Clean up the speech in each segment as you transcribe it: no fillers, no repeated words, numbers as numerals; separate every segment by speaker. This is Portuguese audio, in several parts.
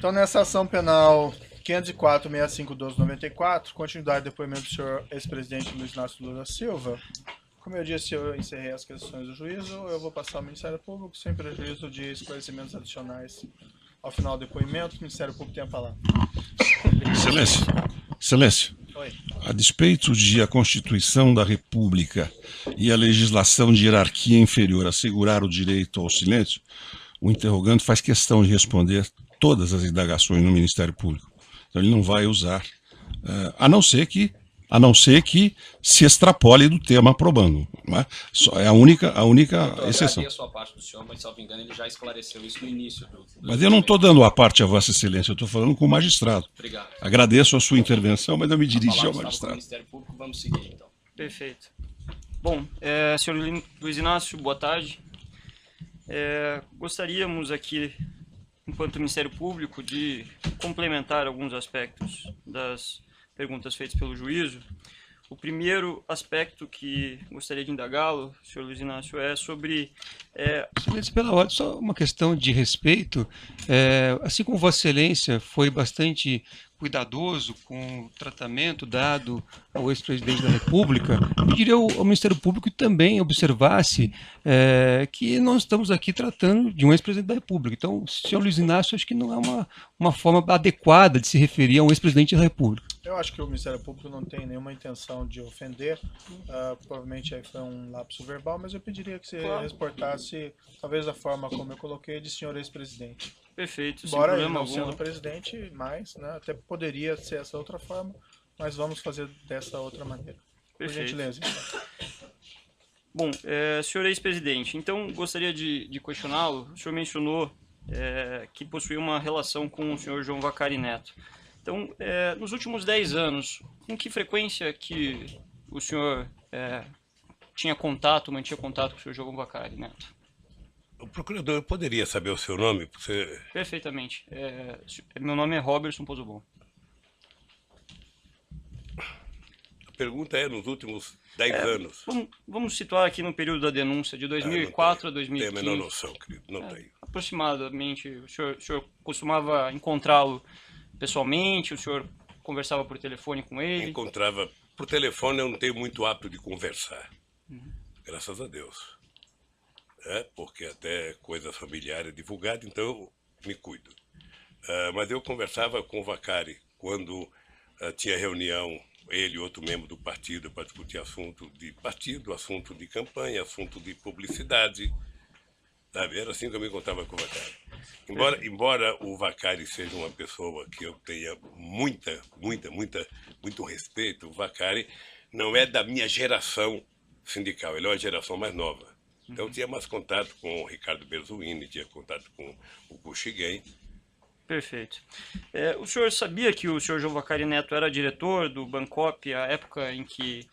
Speaker 1: Então, nessa ação penal 504-65-12-94, continuidade do depoimento do senhor ex-presidente Luiz Inácio Lula da Silva, como eu disse, eu encerrei as questões do juízo, eu vou passar ao Ministério Público, sem prejuízo de esclarecimentos adicionais ao final do depoimento. O Ministério Público tem a palavra.
Speaker 2: Excelência, Excelência,
Speaker 1: Oi.
Speaker 2: a despeito de a Constituição da República e a legislação de hierarquia inferior assegurar o direito ao silêncio, o interrogante faz questão de responder todas as indagações no Ministério Público. Então ele não vai usar, a não ser que se extrapole do tema probando. Não é? É a única exceção.
Speaker 3: Eu agradeço a parte do senhor, mas, salvo engano, ele já esclareceu isso no início.
Speaker 2: Mas eu não estou dando a parte a Vossa Excelência, eu estou falando com o magistrado.
Speaker 3: Obrigado.
Speaker 2: Agradeço a sua intervenção, mas eu me dirigi ao
Speaker 3: Com o
Speaker 2: magistrado.
Speaker 3: Ministério Público, vamos seguir, então.
Speaker 4: Perfeito. Bom, senhor Luiz Inácio, boa tarde. Gostaríamos aqui, enquanto Ministério Público, de complementar alguns aspectos das perguntas feitas pelo juízo. O primeiro aspecto que gostaria de indagá-lo, senhor Luiz Inácio, é sobre...
Speaker 5: Excelência, pela ordem, só uma questão de respeito. Assim como Vossa Excelência foi bastante cuidadoso com o tratamento dado ao ex-presidente da República, eu pediria ao Ministério Público que também observasse que nós estamos aqui tratando de um ex-presidente da República. Então, senhor Luiz Inácio, acho que não é uma forma adequada de se referir a um ex-presidente da República.
Speaker 1: Eu acho que o Ministério Público não tem nenhuma intenção de ofender, provavelmente aí foi um lapso verbal, mas eu pediria que você reportasse, talvez da forma como eu coloquei, de senhor ex-presidente.
Speaker 4: Perfeito, sem
Speaker 1: Embora ele
Speaker 4: problema
Speaker 1: não
Speaker 4: algum.
Speaker 1: sendo presidente, mas até poderia ser essa outra forma, mas vamos fazer dessa outra maneira. Por
Speaker 4: Perfeito.
Speaker 1: gentileza.
Speaker 4: Bom, senhor ex-presidente, então gostaria de questioná-lo. O senhor mencionou que possuía uma relação com o senhor João Vacari Neto. Então, nos últimos 10 anos, com que frequência que o senhor mantinha contato com o senhor João Vacari Neto?
Speaker 6: O procurador poderia saber o seu nome? Você...
Speaker 4: Perfeitamente. Meu nome é Robertson Pozobon.
Speaker 6: A pergunta é nos últimos 10 anos.
Speaker 4: Vamos situar aqui no período da denúncia, de 2004 a 2015.
Speaker 6: Tenho a menor noção, querido. Não tenho.
Speaker 4: Aproximadamente. O senhor costumava encontrá-lo pessoalmente? O senhor conversava por telefone com ele?
Speaker 6: Encontrava por telefone, eu não tenho muito hábito de conversar. Graças a Deus. Porque até coisas familiares é divulgada, então eu me cuido. Mas eu conversava com o Vacari quando tinha reunião, ele e outro membro do partido, para discutir assunto de partido, assunto de campanha, assunto de publicidade. Sabe? Era assim que eu me encontrava com o Vacari. Embora o Vacari seja uma pessoa que eu tenha muito respeito, o Vacari não é da minha geração sindical, ele é uma geração mais nova. Então tinha mais contato com o Ricardo Berzuini, tinha contato com o Kuchiguen.
Speaker 4: Perfeito. O senhor sabia que o senhor João Vacari Neto era diretor do Bancop, a época em que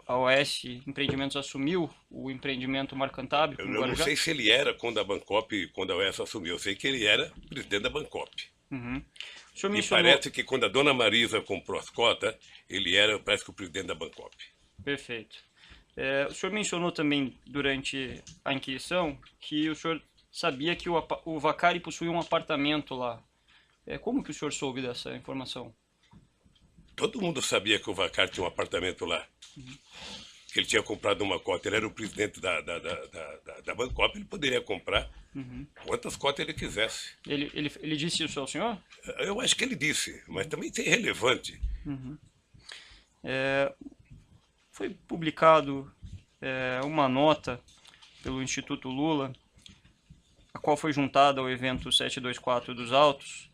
Speaker 4: a OS Empreendimentos assumiu o empreendimento Marcantábil?
Speaker 6: Eu não sei se ele era quando a OS assumiu, eu sei que ele era presidente da Bancop.
Speaker 4: Uhum. O senhor
Speaker 6: E parece que quando a dona Marisa comprou as cotas, ele era, parece que, o presidente da Bancop.
Speaker 4: Perfeito. O senhor mencionou também durante a inquisição que o senhor sabia que o Vacari possuía um apartamento lá. Como que o senhor soube dessa informação?
Speaker 6: Todo mundo sabia que o Vacari tinha um apartamento lá. Que ele tinha comprado uma cota. Ele era o presidente da Bancop, ele poderia comprar quantas cotas ele quisesse.
Speaker 4: Ele disse isso ao senhor?
Speaker 6: Eu acho que ele disse, mas também isso é irrelevante.
Speaker 4: Foi publicado uma nota pelo Instituto Lula, a qual foi juntada ao evento 724 dos autos.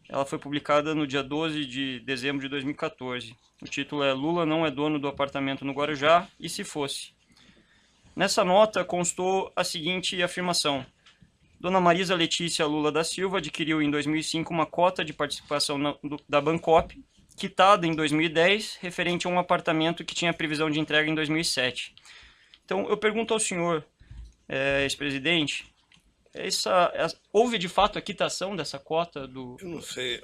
Speaker 4: Ela foi publicada no dia 12 de dezembro de 2014. O título é Lula não é dono do apartamento no Guarujá, e se fosse. Nessa nota constou a seguinte afirmação. Dona Marisa Letícia Lula da Silva adquiriu em 2005 uma cota de participação da Bancop, quitada em 2010, referente a um apartamento que tinha previsão de entrega em 2007. Então, eu pergunto ao senhor, ex-presidente, houve de fato a quitação dessa cota do...
Speaker 6: Eu não sei,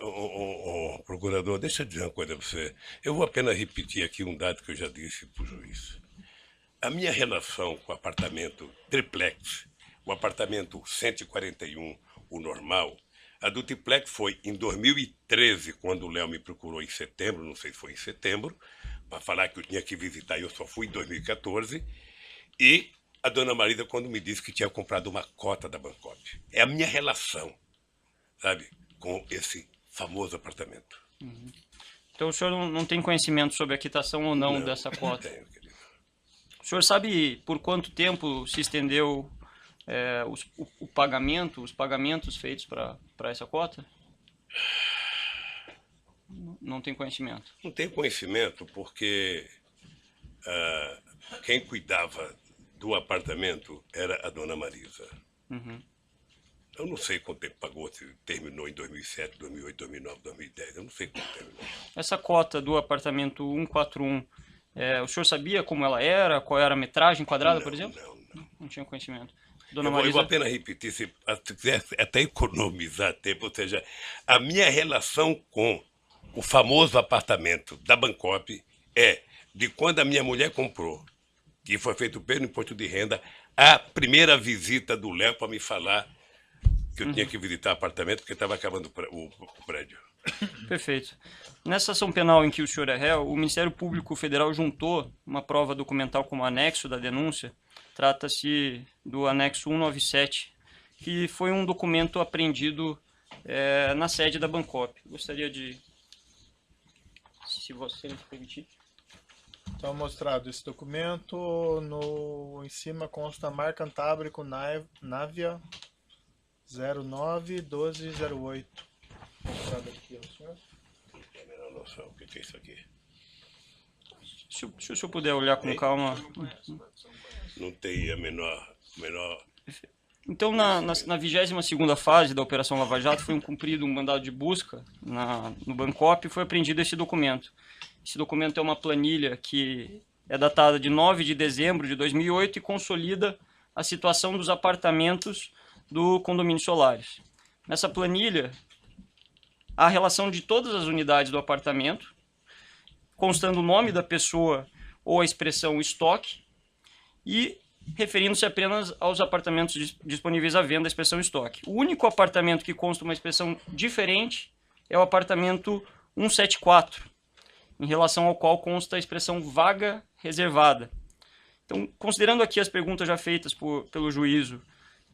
Speaker 6: procurador, deixa eu dizer uma coisa para você. Eu vou apenas repetir aqui um dado que eu já disse para o juiz. A minha relação com o apartamento triplex, o apartamento 141, o normal, A do triplex foi em 2013, quando o Léo me procurou em setembro, não sei se foi em setembro, para falar que eu tinha que visitar, eu só fui em 2014. E a dona Marisa, quando me disse que tinha comprado uma cota da Bancop. É a minha relação, sabe, com esse famoso apartamento.
Speaker 4: Então o senhor não tem conhecimento sobre a quitação ou não dessa
Speaker 6: Não
Speaker 4: cota?
Speaker 6: tenho, querido.
Speaker 4: O senhor sabe por quanto tempo se estendeu o pagamento, os pagamentos feitos para essa cota? Não tem conhecimento.
Speaker 6: Não tenho conhecimento porque quem cuidava do apartamento era a dona Marisa. Eu não sei quanto tempo pagou, se terminou em 2007, 2008, 2009, 2010, eu não sei quanto terminou.
Speaker 4: Essa cota do apartamento 141, o senhor sabia como ela era? Qual era a metragem quadrada, por exemplo? Não tinha conhecimento. Dona
Speaker 6: Eu vou
Speaker 4: Marisa,
Speaker 6: apenas repetir, se quiser até economizar tempo, ou seja, a minha relação com o famoso apartamento da Bancop é de quando a minha mulher comprou, que foi feito pelo imposto de renda, a primeira visita do Léo para me falar que eu tinha que visitar o apartamento porque estava acabando o prédio.
Speaker 4: perfeito. Nessa ação penal em que o senhor é réu, o Ministério Público Federal juntou uma prova documental como anexo da denúncia. Trata-se do anexo 197, que foi um documento apreendido na sede da Bancop. Gostaria de, se você me permitir.
Speaker 1: Então, mostrado esse documento, em cima consta marca Antábrico Návia 091208. Mostrado aqui ao senhor.
Speaker 6: Não tenho a menor noção o que é isso aqui.
Speaker 4: Se o senhor puder olhar com calma.
Speaker 6: Não tenho a menor...
Speaker 4: Então, na 22ª fase da Operação Lava Jato, foi cumprido um mandado de busca no Bancop e foi apreendido esse documento. Esse documento é uma planilha que é datada de 9 de dezembro de 2008 e consolida a situação dos apartamentos do condomínio Solares. Nessa planilha, há a relação de todas as unidades do apartamento, constando o nome da pessoa ou a expressão estoque e referindo-se apenas aos apartamentos disponíveis à venda, a expressão estoque. O único apartamento que consta uma expressão diferente é o apartamento 174, em relação ao qual consta a expressão vaga reservada. Então, considerando aqui as perguntas já feitas pelo juízo,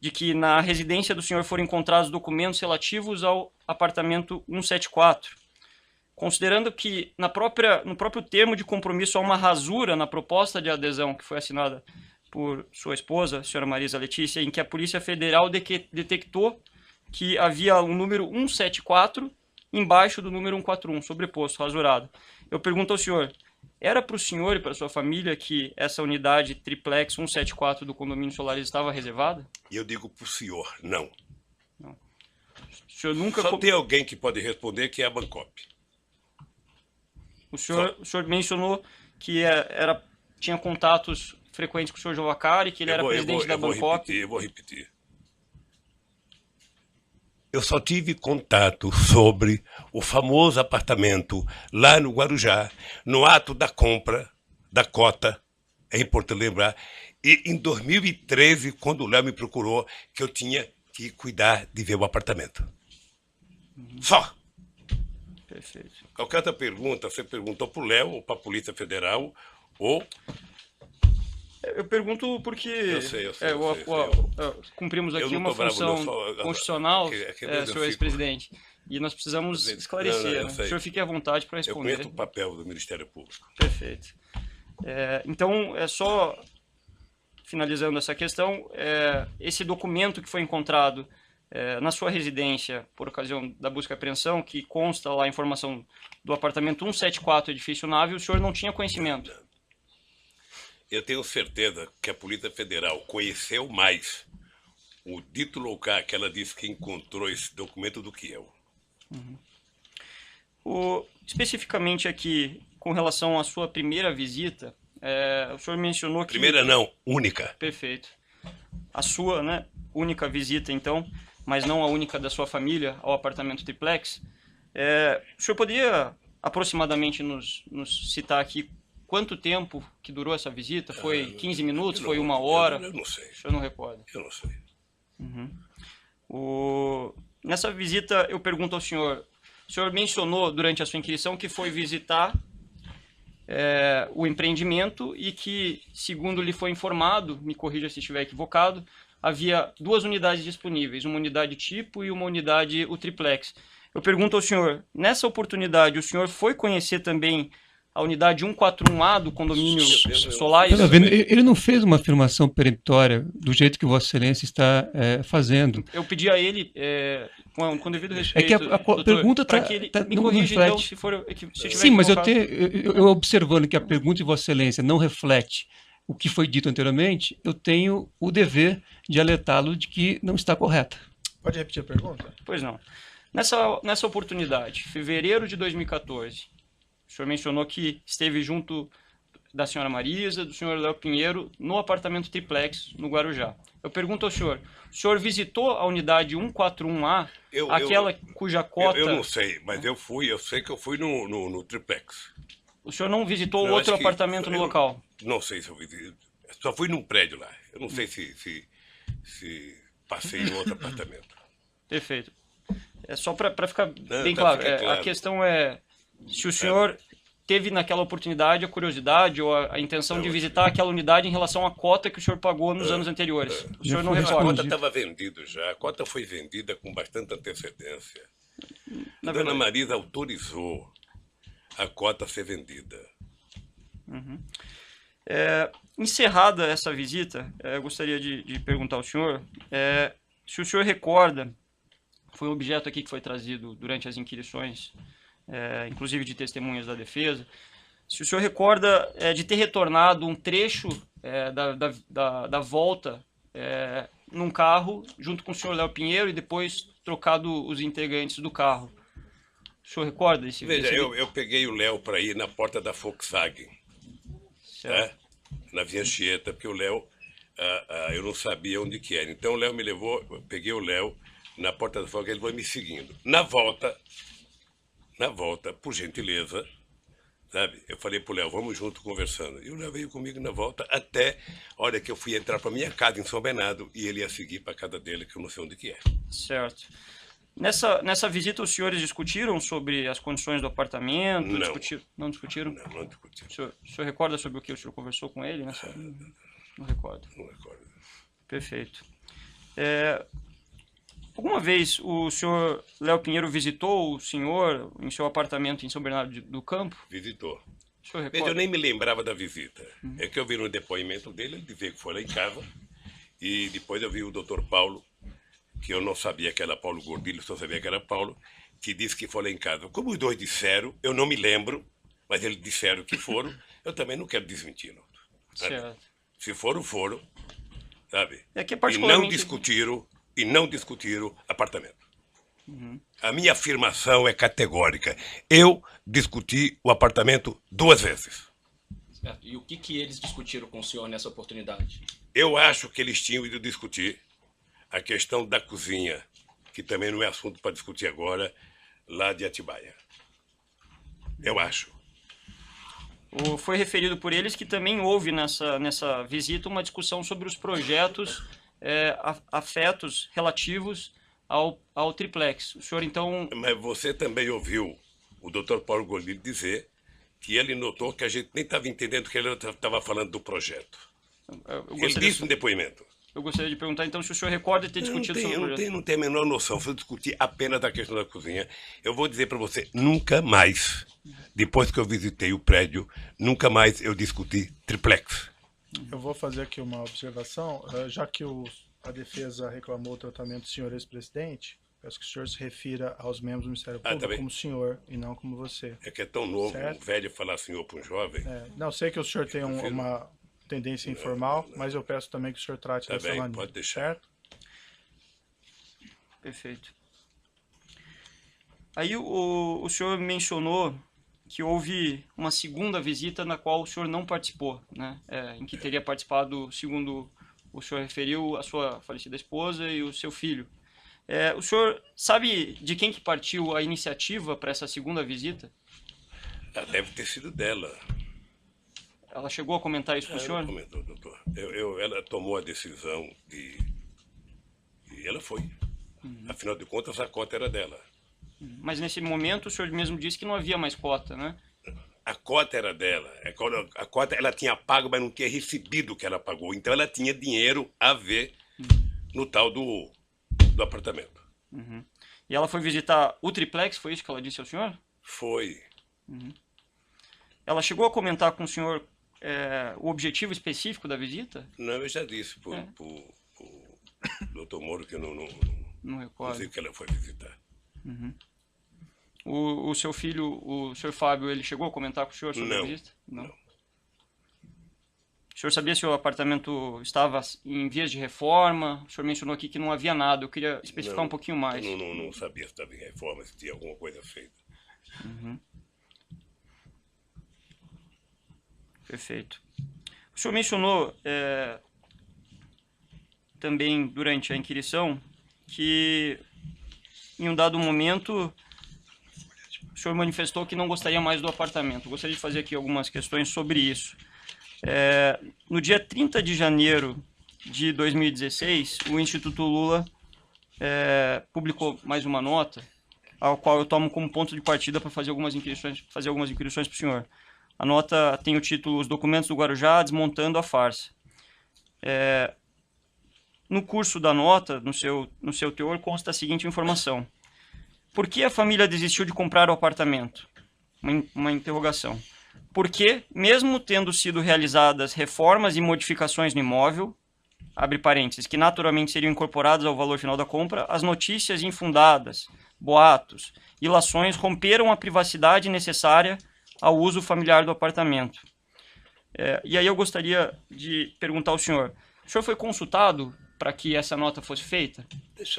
Speaker 4: de que na residência do senhor foram encontrados documentos relativos ao apartamento 174, considerando que no próprio termo de compromisso há uma rasura na proposta de adesão que foi assinada por sua esposa, a senhora Marisa Letícia, em que a Polícia Federal detectou que havia um número 174 embaixo do número 141, sobreposto, rasurado. Eu pergunto ao senhor, era para o senhor e para sua família que essa unidade triplex 174 do condomínio Solares estava reservada?
Speaker 6: E eu digo para o senhor, não.
Speaker 4: O senhor nunca...
Speaker 6: Só tem alguém que pode responder, que é a Bancop.
Speaker 4: O senhor mencionou que tinha contatos frequentes com o senhor Jovacari, que ele era presidente da Bancop.
Speaker 6: Eu vou repetir. Eu só tive contato sobre o famoso apartamento lá no Guarujá, no ato da compra da cota, é importante lembrar, e em 2013, quando o Léo me procurou, que eu tinha que cuidar de ver o apartamento. Só.
Speaker 4: Perfeito.
Speaker 6: Qualquer outra pergunta, você perguntou para o Léo, ou para a Polícia Federal, ou...
Speaker 4: Eu pergunto porque
Speaker 6: Eu sei.
Speaker 4: cumprimos aqui
Speaker 6: Eu não
Speaker 4: uma
Speaker 6: tô bravo,
Speaker 4: função
Speaker 6: não,
Speaker 4: constitucional,
Speaker 6: eu
Speaker 4: senhor ex-presidente, e nós precisamos esclarecer.
Speaker 6: eu
Speaker 4: Né?
Speaker 6: sei.
Speaker 4: O senhor fique à vontade para
Speaker 6: Eu
Speaker 4: responder.
Speaker 6: conheço o papel do Ministério Público.
Speaker 4: Perfeito. Então, só finalizando essa questão, esse documento que foi encontrado na sua residência por ocasião da busca e apreensão, que consta lá a informação do apartamento 174, edifício Nave, o senhor não tinha conhecimento?
Speaker 6: Eu tenho certeza que a Polícia Federal conheceu mais o dito local que ela disse que encontrou esse documento do que eu.
Speaker 4: Especificamente aqui, com relação à sua primeira visita, o senhor mencionou que...
Speaker 6: Primeira não, única.
Speaker 4: Perfeito. A sua, né, única visita, então, mas não a única da sua família ao apartamento triplex. O senhor poderia aproximadamente nos citar aqui quanto tempo que durou essa visita? Foi 15 minutos? Foi 1 hora?
Speaker 6: Eu não sei.
Speaker 4: O senhor não recorda?
Speaker 6: Eu não sei.
Speaker 4: Nessa visita, eu pergunto ao senhor, o senhor mencionou durante a sua inquirição que foi visitar o empreendimento e que, segundo lhe foi informado, me corrija se estiver equivocado, havia 2 unidades disponíveis, uma unidade tipo e uma unidade o triplex. Eu pergunto ao senhor, nessa oportunidade, o senhor foi conhecer também a unidade 141A do condomínio Solares?
Speaker 5: Tá vendo? Ele não fez uma afirmação peremptória do jeito que Vossa Excelência está fazendo.
Speaker 4: Eu pedi a ele, com devido respeito,
Speaker 5: É que a
Speaker 4: doutor,
Speaker 5: pergunta
Speaker 4: para que ele me
Speaker 5: não
Speaker 4: corrija,
Speaker 5: reflete.
Speaker 4: então, se estiver
Speaker 5: Sim, mas
Speaker 4: equivocado.
Speaker 5: eu observando que a pergunta de Vossa Excelência não reflete o que foi dito anteriormente, eu tenho o dever de alertá-lo de que não está correta.
Speaker 1: Pode repetir a pergunta?
Speaker 4: Pois não. Nessa oportunidade, fevereiro de 2014, o senhor mencionou que esteve junto da senhora Marisa, do senhor Léo Pinheiro, no apartamento triplex, no Guarujá. Eu pergunto ao senhor, o senhor visitou a unidade 141A, aquela cuja cota...
Speaker 6: Eu não sei, mas eu sei que eu fui no triplex.
Speaker 4: O senhor não visitou
Speaker 6: Eu
Speaker 4: outro
Speaker 6: acho que-
Speaker 4: apartamento no
Speaker 6: eu
Speaker 4: local?
Speaker 6: Não sei se eu visitei. Só fui num prédio lá. Eu não sei se passei em outro apartamento.
Speaker 4: Perfeito. É só para ficar bem
Speaker 6: pra
Speaker 4: claro.
Speaker 6: ficar claro.
Speaker 4: A questão é se o senhor teve naquela oportunidade a curiosidade ou a intenção de visitar aquela unidade em relação à cota que o senhor pagou nos anos anteriores. O senhor não
Speaker 5: fui
Speaker 6: A
Speaker 4: recorda?
Speaker 6: cota estava vendida já. A cota foi vendida com bastante antecedência.
Speaker 4: Na
Speaker 6: A dona
Speaker 4: verdade.
Speaker 6: Marisa autorizou a cota a ser vendida.
Speaker 4: Encerrada essa visita, eu gostaria de perguntar ao senhor se o senhor recorda, foi um objeto aqui que foi trazido durante as inquirições, inclusive de testemunhas da defesa, se o senhor recorda de ter retornado um trecho da volta num carro junto com o senhor Léo Pinheiro e depois trocado os integrantes do carro. O senhor recorda desse
Speaker 6: Veja,
Speaker 4: desse-
Speaker 6: eu peguei o Léo para ir na porta da Volkswagen,
Speaker 4: Certo.
Speaker 6: tá? Na Via Anchieta, porque o Léo, eu não sabia onde que era. Então o Léo me levou, eu peguei o Léo na porta da Volkswagen, ele foi me seguindo. Na volta, por gentileza, sabe? Eu falei pro Léo, vamos junto conversando. E o Léo veio comigo na volta até a hora que eu fui entrar para minha casa em São Bernardo e ele ia seguir para casa dele, que eu não sei onde que é.
Speaker 4: Certo. Nessa visita, os senhores discutiram sobre as condições do apartamento?
Speaker 6: Não.
Speaker 4: Não discutiram?
Speaker 6: Não discuti,
Speaker 4: O senhor recorda sobre o que o senhor conversou com ele? Não recordo.
Speaker 6: não recordo.
Speaker 4: Perfeito. Alguma vez o senhor Léo Pinheiro visitou o senhor em seu apartamento em São Bernardo do Campo?
Speaker 6: Visitou.
Speaker 4: O senhor
Speaker 6: Veja, eu
Speaker 4: recorda?
Speaker 6: nem me lembrava da visita. É que eu vi no depoimento dele, ele dizia que foi lá em casa. E depois eu vi o doutor Paulo, que eu não sabia que era Paulo Gordilho, só sabia que era Paulo, que disse que foi lá em casa. Como os dois disseram, eu não me lembro, mas eles disseram que foram, eu também não quero desmenti-lo. sabe?
Speaker 4: Certo.
Speaker 6: Se foram, foram, sabe?
Speaker 4: É que é
Speaker 6: E
Speaker 4: particularmente...
Speaker 6: não discutiram apartamento. A minha afirmação é categórica. Eu discuti o apartamento 2 vezes.
Speaker 3: Certo. E o que eles discutiram com o senhor nessa oportunidade?
Speaker 6: Eu acho que eles tinham ido discutir a questão da cozinha, que também não é assunto para discutir agora, lá de Atibaia. Eu acho.
Speaker 4: Foi referido por eles que também houve nessa visita uma discussão sobre os projetos afetos relativos ao triplex. O senhor, então...
Speaker 6: Mas você também ouviu o doutor Paulo Gordilho dizer que ele notou que a gente nem estava entendendo que ele estava falando do projeto. Ele disse no depoimento.
Speaker 4: Eu gostaria de perguntar, então, se o senhor recorda de ter discutido sobre o projeto.
Speaker 6: Não tenho a menor noção. Se eu discutir apenas da questão da cozinha, eu vou dizer para você, nunca mais, depois que eu visitei o prédio, nunca mais eu discuti triplex.
Speaker 1: Eu vou fazer aqui uma observação. Já que a defesa reclamou o tratamento do senhor ex-presidente, peço que o senhor se refira aos membros do Ministério Público
Speaker 6: tá bem.
Speaker 1: como senhor e não como você.
Speaker 6: É que é tão novo,
Speaker 1: Certo.
Speaker 6: um velho falar senhor para um jovem.
Speaker 1: Não, sei que o senhor tem
Speaker 6: prefiro-
Speaker 1: uma tendência informal, mas eu peço também que o senhor trate
Speaker 6: Tá
Speaker 1: dessa
Speaker 6: bem,
Speaker 1: maneira.
Speaker 6: pode deixar.
Speaker 1: Certo?
Speaker 4: Perfeito. Aí o senhor mencionou que houve uma segunda visita na qual o senhor não participou, né? Em que teria participado, segundo o senhor referiu, a sua falecida esposa e o seu filho. O senhor sabe de quem que partiu a iniciativa para essa segunda visita?
Speaker 6: Deve ter sido dela.
Speaker 4: Ela chegou a comentar isso com o
Speaker 6: Ela
Speaker 4: senhor?
Speaker 6: comentou, doutor. Ela tomou a decisão e ela foi. Afinal de contas, a cota era dela.
Speaker 4: Mas nesse momento o senhor mesmo disse que não havia mais cota, né?
Speaker 6: A cota era dela. A cota ela tinha pago, mas não tinha recebido o que ela pagou. Então ela tinha dinheiro a ver no tal do apartamento.
Speaker 4: E ela foi visitar o triplex, foi isso que ela disse ao senhor?
Speaker 6: Foi.
Speaker 4: Ela chegou a comentar com o senhor o objetivo específico da visita?
Speaker 6: Não, eu já disse pro Dr. Moro que eu não
Speaker 4: Não recordo.
Speaker 6: sei o que ela foi visitar.
Speaker 4: O seu filho, o senhor Fábio, ele chegou a comentar com o senhor sobre a
Speaker 6: Não,
Speaker 4: visita?
Speaker 6: não.
Speaker 4: O senhor sabia se o apartamento estava em vias de reforma? O senhor mencionou aqui que não havia nada. Eu queria especificar
Speaker 6: Não,
Speaker 4: um pouquinho mais.
Speaker 6: Eu não sabia se estava em reforma, se tinha alguma coisa feita.
Speaker 4: Perfeito. O senhor mencionou também durante a inquirição que em um dado momento o senhor manifestou que não gostaria mais do apartamento. Gostaria de fazer aqui algumas questões sobre isso. No dia 30 de janeiro de 2016, o Instituto Lula publicou mais uma nota, ao qual eu tomo como ponto de partida para fazer algumas inquirições para o senhor. A nota tem o título Os Documentos do Guarujá Desmontando a Farsa. No curso da nota, no seu teor, consta a seguinte informação. Por que a família desistiu de comprar o apartamento? Uma interrogação. Porque, mesmo tendo sido realizadas reformas e modificações no imóvel, abre parênteses, que naturalmente seriam incorporadas ao valor final da compra, as notícias infundadas, boatos, ilações romperam a privacidade necessária ao uso familiar do apartamento. E aí eu gostaria de perguntar ao senhor, o senhor foi consultado para que essa nota fosse feita?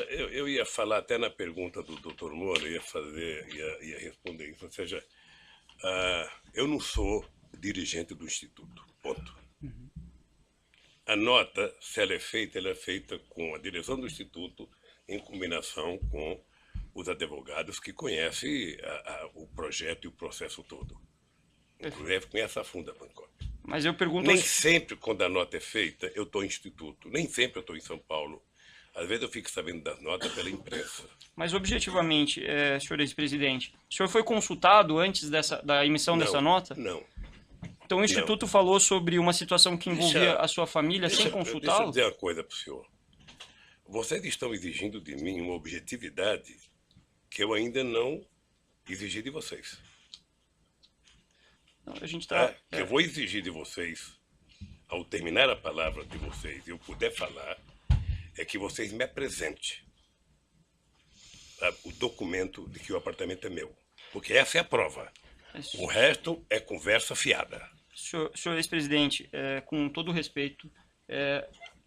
Speaker 6: Eu ia falar até na pergunta do Dr. Moro, ia responder isso. Ou seja, eu não sou dirigente do Instituto, ponto. A nota, se ela é feita com a direção do Instituto, em combinação com os advogados que conhecem o projeto e o processo todo. Inclusive conhece a fundo a Bangkok.
Speaker 4: Mas eu pergunto...
Speaker 6: Nem sempre, quando a nota é feita, eu estou em Instituto. Nem sempre eu estou em São Paulo. Às vezes eu fico sabendo das notas pela imprensa.
Speaker 4: Mas objetivamente, senhor ex-presidente, o senhor foi consultado antes da emissão dessa nota?
Speaker 6: Não.
Speaker 4: Então o Instituto falou sobre uma situação que envolvia a sua família sem
Speaker 6: Deixa
Speaker 4: consultá-lo?
Speaker 6: eu dizer uma coisa para o senhor. Vocês estão exigindo de mim uma objetividade que eu ainda não exigi de vocês.
Speaker 4: Não, a gente tá...
Speaker 6: Eu vou exigir de vocês, ao terminar a palavra de vocês, e eu puder falar, é que vocês me apresentem o documento de que o apartamento é meu. Porque essa é a prova. O resto é conversa fiada.
Speaker 4: Senhor ex-presidente, com todo o respeito,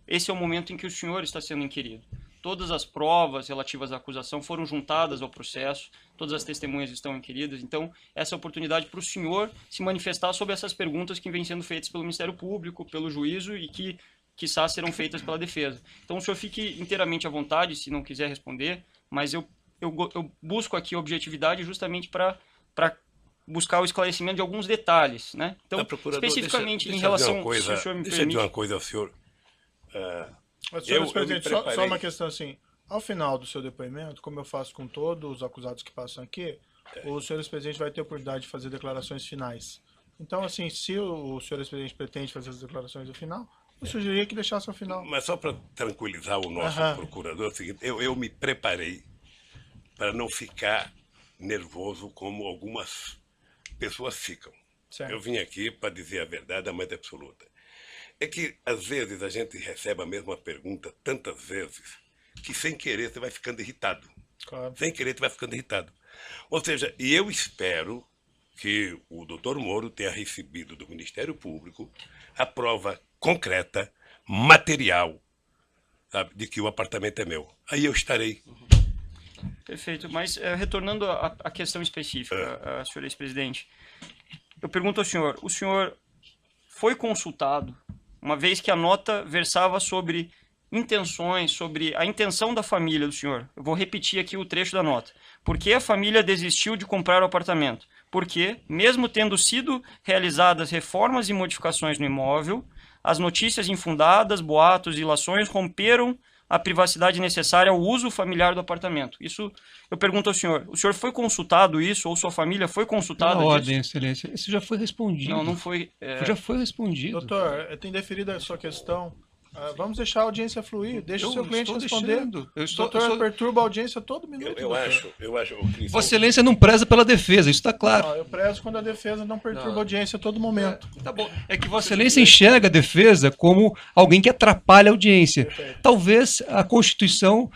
Speaker 4: esse é o momento em que o senhor está sendo inquirido. Todas as provas relativas à acusação foram juntadas ao processo, todas as testemunhas estão inquiridas, então essa é a oportunidade para o senhor se manifestar sobre essas perguntas que vêm sendo feitas pelo Ministério Público, pelo juízo e que, quiçá, serão feitas pela defesa. Então o senhor fique inteiramente à vontade, se não quiser responder, mas eu busco aqui objetividade justamente para buscar o esclarecimento de alguns detalhes, né? Então, especificamente em relação...
Speaker 6: Deixa eu dizer uma coisa ao senhor.
Speaker 1: Mas, senhor presidente, só uma questão assim. Ao final do seu depoimento, como eu faço com todos os acusados que passam aqui, o senhor ex-presidente vai ter a oportunidade de fazer declarações finais. Então, assim, se o senhor ex-presidente pretende fazer as declarações no final, eu sugeriria que deixasse ao final.
Speaker 6: Mas só para tranquilizar o nosso procurador, é o seguinte, eu me preparei para não ficar nervoso como algumas pessoas ficam.
Speaker 1: Certo.
Speaker 6: Eu vim aqui para dizer a verdade, a mais absoluta. É que, às vezes, a gente recebe a mesma pergunta tantas vezes que, sem querer, você vai ficando irritado.
Speaker 1: Claro.
Speaker 6: Sem querer, você vai ficando irritado. Ou seja, e eu espero que o doutor Moro tenha recebido do Ministério Público a prova concreta, material, sabe, de que o apartamento é meu. Aí eu estarei.
Speaker 4: Perfeito, mas retornando à questão específica, senhor ex-presidente, eu pergunto ao senhor, o senhor foi consultado, uma vez que a nota versava sobre intenções, sobre a intenção da família do senhor? Eu vou repetir aqui o trecho da nota. Por que a família desistiu de comprar o apartamento? Porque, mesmo tendo sido realizadas reformas e modificações no imóvel, as notícias infundadas, boatos e ilações romperam a privacidade necessária ao uso familiar do apartamento. Isso eu pergunto ao senhor. O senhor foi consultado isso, ou sua família foi consultada
Speaker 5: Pela
Speaker 4: disso?
Speaker 5: ordem, excelência. Isso já foi respondido.
Speaker 4: Não, não foi.
Speaker 5: Já foi respondido.
Speaker 1: Doutor, eu tenho deferido a sua questão. Vamos deixar a audiência fluir. Deixa o seu cliente responder. Doutor, perturba a audiência todo minuto.
Speaker 6: Eu acho, Cris,
Speaker 5: Vossa Excelência não preza pela defesa, isso está claro.
Speaker 1: Eu prezo quando a defesa não perturba a audiência a todo momento.
Speaker 5: Tá bom. É que Vossa Excelência enxerga a defesa como alguém que atrapalha a audiência. Talvez a Constituição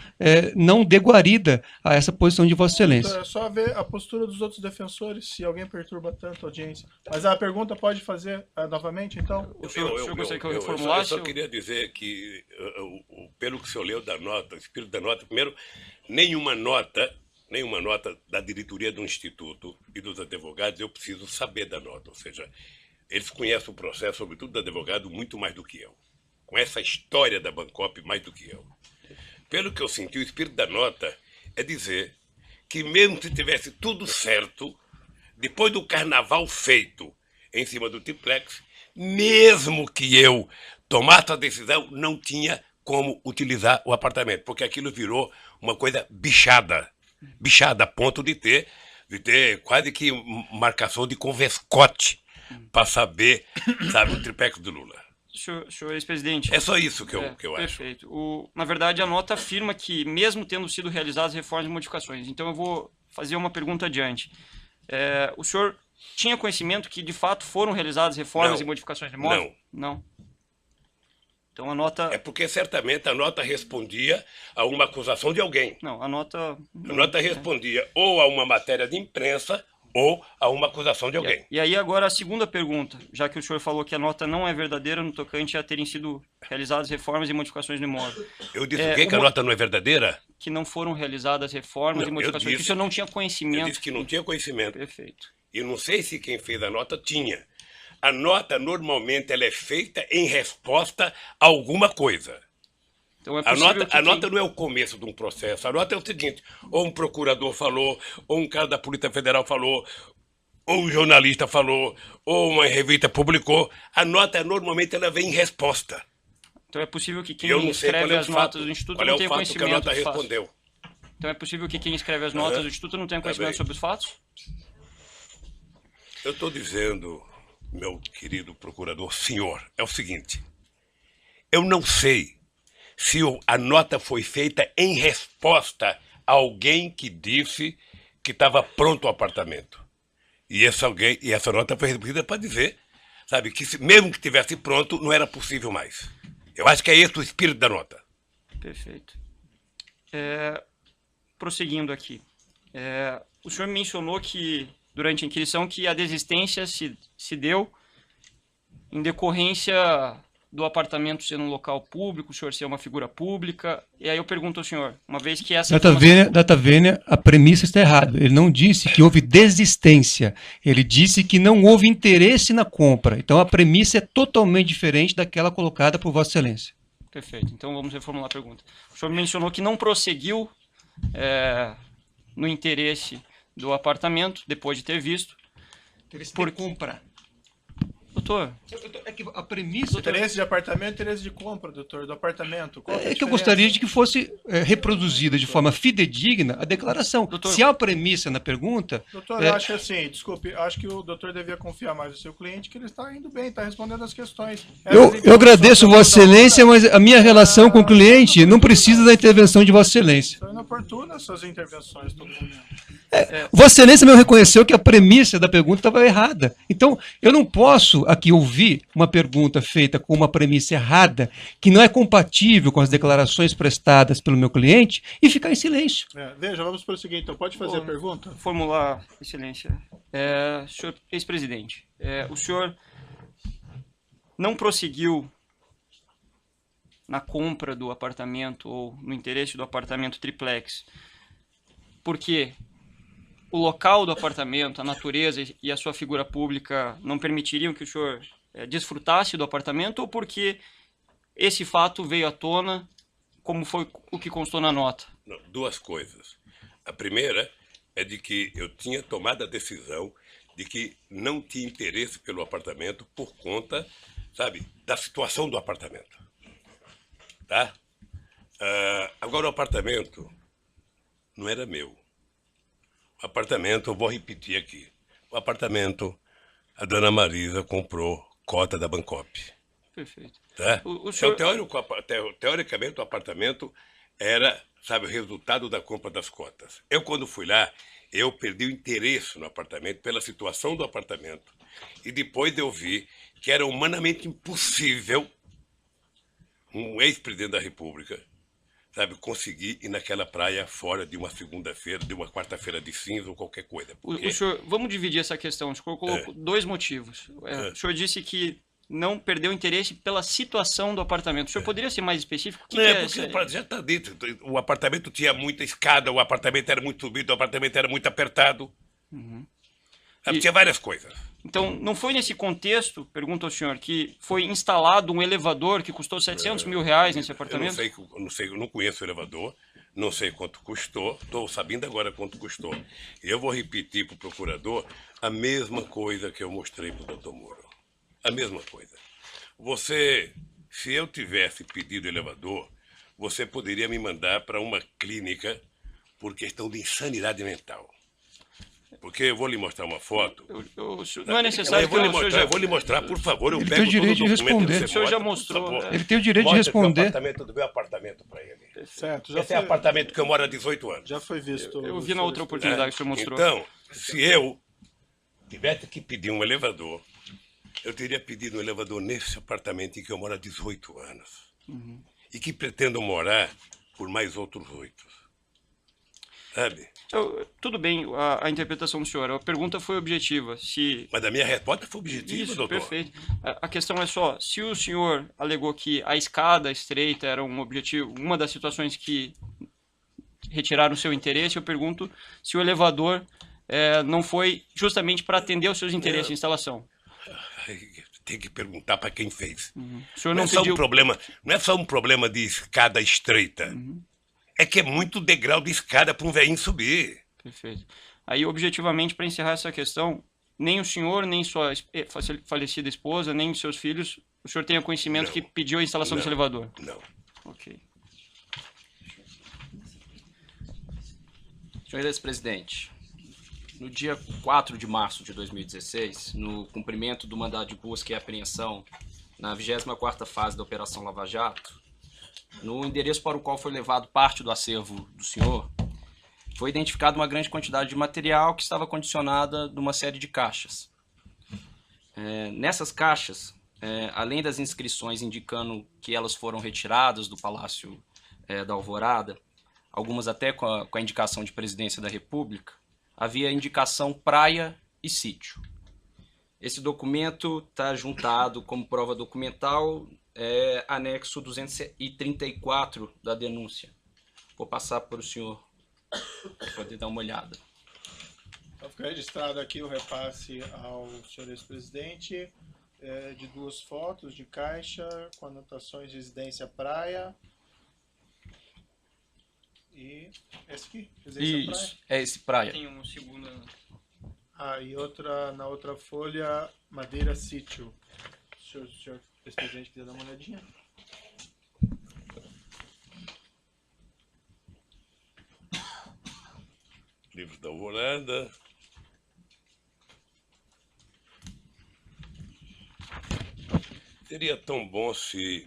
Speaker 5: não dê guarida a essa posição de Vossa Excelência.
Speaker 1: Doutor, é só ver a postura dos outros defensores, se alguém perturba tanto a audiência. Mas a pergunta pode fazer novamente, então?
Speaker 4: O senhor gostaria que eu reformulasse?
Speaker 6: Eu só queria dizer que, pelo que o senhor leu da nota, o espírito da nota, primeiro, nenhuma nota da diretoria do Instituto e dos advogados eu preciso saber da nota. Ou seja, eles conhecem o processo, sobretudo do advogado, muito mais do que eu. Conhecem a história da Bancop mais do que eu. Pelo que eu senti, o espírito da nota é dizer que mesmo se tivesse tudo certo, depois do carnaval feito em cima do triplex, mesmo que eu tomasse a decisão, não tinha como utilizar o apartamento, porque aquilo virou uma coisa bichada a ponto de ter quase que marcação de convescote para saber, sabe, o triplex do Lula.
Speaker 4: Senhor ex-presidente.
Speaker 6: É só isso que eu acho.
Speaker 4: Perfeito. Na verdade, a nota afirma que, mesmo tendo sido realizadas reformas e modificações, então eu vou fazer uma pergunta adiante. O senhor tinha conhecimento que, de fato, foram realizadas reformas e modificações de imóvel? Não. Então a nota...
Speaker 6: É porque certamente a nota respondia a uma acusação de alguém.
Speaker 4: Não, a nota...
Speaker 6: A nota respondia ou a uma matéria de imprensa ou a uma acusação de alguém.
Speaker 4: E aí agora a segunda pergunta, já que o senhor falou que a nota não é verdadeira no tocante a terem sido realizadas reformas e modificações no imóvel.
Speaker 6: Eu disse o quê? Que a nota não é verdadeira?
Speaker 4: Que não foram realizadas reformas e modificações, que o senhor não tinha conhecimento.
Speaker 6: Eu disse que não tinha conhecimento.
Speaker 4: Perfeito.
Speaker 6: E não sei se quem fez a nota tinha. A nota, normalmente, ela é feita em resposta a alguma coisa.
Speaker 4: Então é
Speaker 6: a nota não é o começo de um processo. A nota é o seguinte: ou um procurador falou, ou um cara da Polícia Federal falou, ou um jornalista falou, ou uma revista publicou. A nota, normalmente, ela vem em resposta.
Speaker 4: Então é possível que quem escreve as notas do Instituto não tenha conhecimento
Speaker 6: que a nota respondeu.
Speaker 4: Então é possível que quem escreve as notas do Instituto não tenha conhecimento sobre os fatos?
Speaker 6: Eu estou dizendo, meu querido procurador, senhor, é o seguinte: eu não sei se a nota foi feita em resposta a alguém que disse que estava pronto o apartamento. E essa nota foi recebida para dizer, sabe, que mesmo que estivesse pronto, não era possível mais. Eu acho que é esse o espírito da nota.
Speaker 4: Perfeito. Prosseguindo aqui. O senhor mencionou que, durante a inquisição, que a desistência se deu em decorrência do apartamento ser um local público, o senhor ser uma figura pública. E aí eu pergunto ao senhor, uma vez que essa...
Speaker 5: Data vênia, a premissa está errada. Ele não disse que houve desistência. Ele disse que não houve interesse na compra. Então a premissa é totalmente diferente daquela colocada por Vossa Excelência.
Speaker 4: Perfeito. Então vamos reformular a pergunta. O senhor mencionou que não prosseguiu no interesse do apartamento, depois de ter visto.
Speaker 5: Por compra.
Speaker 4: Doutor,
Speaker 5: é que a premissa...
Speaker 1: Interesse de apartamento, interesse de compra, doutor, do apartamento.
Speaker 5: É que eu gostaria de que fosse reproduzida de forma fidedigna a declaração.
Speaker 4: Doutor,
Speaker 5: se há uma premissa na pergunta...
Speaker 1: Doutor, eu acho assim, desculpe, acho que o doutor devia confiar mais no seu cliente, que ele está indo bem, está respondendo as questões.
Speaker 5: Eu agradeço Vossa Excelência, mas a minha relação com o cliente não precisa da intervenção de Vossa Excelência.
Speaker 1: São inoportunas suas intervenções todo momento.
Speaker 5: Vossa Excelência me reconheceu que a premissa da pergunta estava errada. Então, eu não posso aqui ouvir uma pergunta feita com uma premissa errada, que não é compatível com as declarações prestadas pelo meu cliente, e ficar em silêncio.
Speaker 1: Veja, vamos prosseguir então. Pode fazer a pergunta?
Speaker 4: Formular, Excelência. Senhor ex-presidente, o senhor não prosseguiu na compra do apartamento ou no interesse do apartamento triplex, porque o local do apartamento, a natureza e a sua figura pública não permitiriam que o senhor desfrutasse do apartamento, ou porque esse fato veio à tona, como foi o que constou na nota?
Speaker 6: Não, duas coisas. A primeira é de que eu tinha tomado a decisão de que não tinha interesse pelo apartamento por conta, sabe, da situação do apartamento. Tá? Agora, o apartamento não era meu. O apartamento, eu vou repetir aqui. O apartamento, a dona Marisa comprou cota da Bancop.
Speaker 4: Perfeito.
Speaker 6: Tá?
Speaker 4: O senhor-
Speaker 6: Teoricamente, o apartamento era, sabe, o resultado da compra das cotas. Eu, quando fui lá, eu perdi o interesse no apartamento pela situação do apartamento. E depois eu vi que era humanamente impossível um ex-presidente da República, sabe, conseguir ir naquela praia fora de uma segunda-feira, de uma quarta-feira de cinza ou qualquer coisa. Porque
Speaker 4: O senhor, vamos dividir essa questão. O senhor colocou dois motivos. O senhor disse que não perdeu interesse pela situação do apartamento. O senhor poderia ser mais específico? O que
Speaker 6: não,
Speaker 4: que
Speaker 6: porque já está dito. O apartamento tinha muita escada, o apartamento era muito subido, o apartamento era muito apertado. Sabe,
Speaker 4: E-
Speaker 6: tinha várias coisas.
Speaker 4: Então, não foi nesse contexto, pergunto ao senhor, que foi instalado um elevador que custou 700 mil reais nesse
Speaker 6: Eu
Speaker 4: apartamento?
Speaker 6: eu não conheço o elevador, não sei quanto custou, estou sabendo agora quanto custou. E eu vou repetir para o procurador a mesma coisa que eu mostrei para o doutor Moro. A mesma coisa. Você, se eu tivesse pedido elevador, você poderia me mandar para uma clínica por questão de insanidade mental. Porque eu vou lhe mostrar uma foto.
Speaker 4: Não é necessário
Speaker 6: Eu vou, lhe
Speaker 4: o senhor
Speaker 6: mostrar,
Speaker 4: já...
Speaker 6: eu vou lhe mostrar, por favor. Eu
Speaker 5: Ele
Speaker 6: pego
Speaker 5: tem o direito
Speaker 6: todo
Speaker 5: de
Speaker 6: documento que
Speaker 5: responder.
Speaker 6: você
Speaker 4: O senhor já
Speaker 6: mostra, por
Speaker 4: mostrou,
Speaker 6: favor.
Speaker 5: Ele tem o direito de
Speaker 6: Mostra
Speaker 5: responder.
Speaker 6: Do meu apartamento para ele.
Speaker 1: Certo,
Speaker 6: Esse é o apartamento que eu moro há 18 anos.
Speaker 1: já foi visto.
Speaker 4: Eu vi na outra oportunidade que o senhor mostrou.
Speaker 6: Então, se eu tivesse que pedir um elevador, eu teria pedido um elevador nesse apartamento em que eu moro há 18 anos. E que pretendo morar por mais outros 8. Sabe?
Speaker 4: Tudo bem, a interpretação do senhor. A pergunta foi objetiva.
Speaker 6: Mas a minha resposta foi objetiva,
Speaker 4: Isso,
Speaker 6: doutor.
Speaker 4: perfeito. A questão é só, se o senhor alegou que a escada estreita era um objetivo, uma das situações que retiraram o seu interesse, eu pergunto se o elevador não foi justamente para atender aos seus interesses de instalação.
Speaker 6: Tem que perguntar para quem fez.
Speaker 4: O senhor
Speaker 6: Não
Speaker 4: não
Speaker 6: é só
Speaker 4: pediu...
Speaker 6: não é só um problema de escada estreita. É que é muito degrau de escada para um velhinho subir.
Speaker 4: Perfeito. Aí, objetivamente, para encerrar essa questão, nem o senhor, nem sua falecida esposa, nem seus filhos, o senhor tenha conhecimento
Speaker 6: Não.
Speaker 4: que pediu a instalação desse
Speaker 6: Não.
Speaker 4: elevador?
Speaker 6: Não.
Speaker 4: Ok.
Speaker 3: Senhor ex-presidente, no dia 4 de março de 2016, no cumprimento do mandado de busca e apreensão na 24ª fase da Operação Lava Jato, no endereço para o qual foi levado parte do acervo do senhor, foi identificada uma grande quantidade de material que estava condicionada numa série de caixas. Nessas caixas, além das inscrições indicando que elas foram retiradas do Palácio da Alvorada, algumas até com a indicação de Presidência da República, havia a indicação praia e sítio. Esse documento está juntado como prova documental, anexo 234 da denúncia. Vou passar para o senhor poder dar uma olhada.
Speaker 1: Então fica registrado aqui o repasse ao senhor ex-presidente de 2 fotos de caixa com anotações residência praia. E esse aqui, residência praia.
Speaker 3: Isso, é esse praia.
Speaker 4: Tem um segundo...
Speaker 1: E na outra folha, madeira sítio. Se o senhor ex-presidente quiser dar uma olhadinha.
Speaker 6: Livro da Alvorada. Seria tão bom se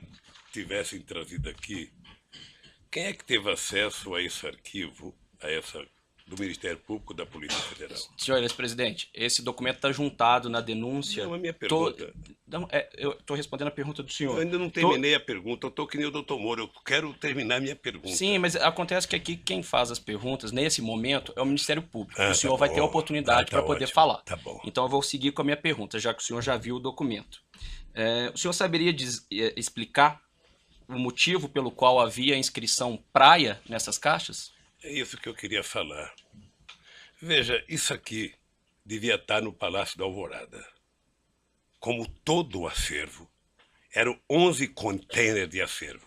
Speaker 6: tivessem trazido aqui. Quem é que teve acesso a esse arquivo, do Ministério Público da Polícia Federal?
Speaker 3: Senhor ex-presidente, esse documento está juntado na denúncia.
Speaker 6: Não, a minha pergunta.
Speaker 3: Eu estou respondendo a pergunta do senhor.
Speaker 6: Eu ainda não terminei a pergunta, eu estou que nem o doutor Moro, eu quero terminar a minha pergunta.
Speaker 3: Sim, mas acontece que aqui quem faz as perguntas, nesse momento, é o Ministério Público.
Speaker 6: Ah,
Speaker 3: O senhor
Speaker 6: tá
Speaker 3: vai ter a
Speaker 6: bom.
Speaker 3: oportunidade
Speaker 6: Tá
Speaker 3: para poder
Speaker 6: ótimo.
Speaker 3: falar.
Speaker 6: Tá bom.
Speaker 3: Então eu vou seguir com a minha pergunta, já que o senhor já viu o documento. O senhor saberia explicar o motivo pelo qual havia a inscrição praia nessas caixas?
Speaker 6: É isso que eu queria falar. Veja, isso aqui devia estar no Palácio da Alvorada. Como todo o acervo, eram 11 containers de acervo,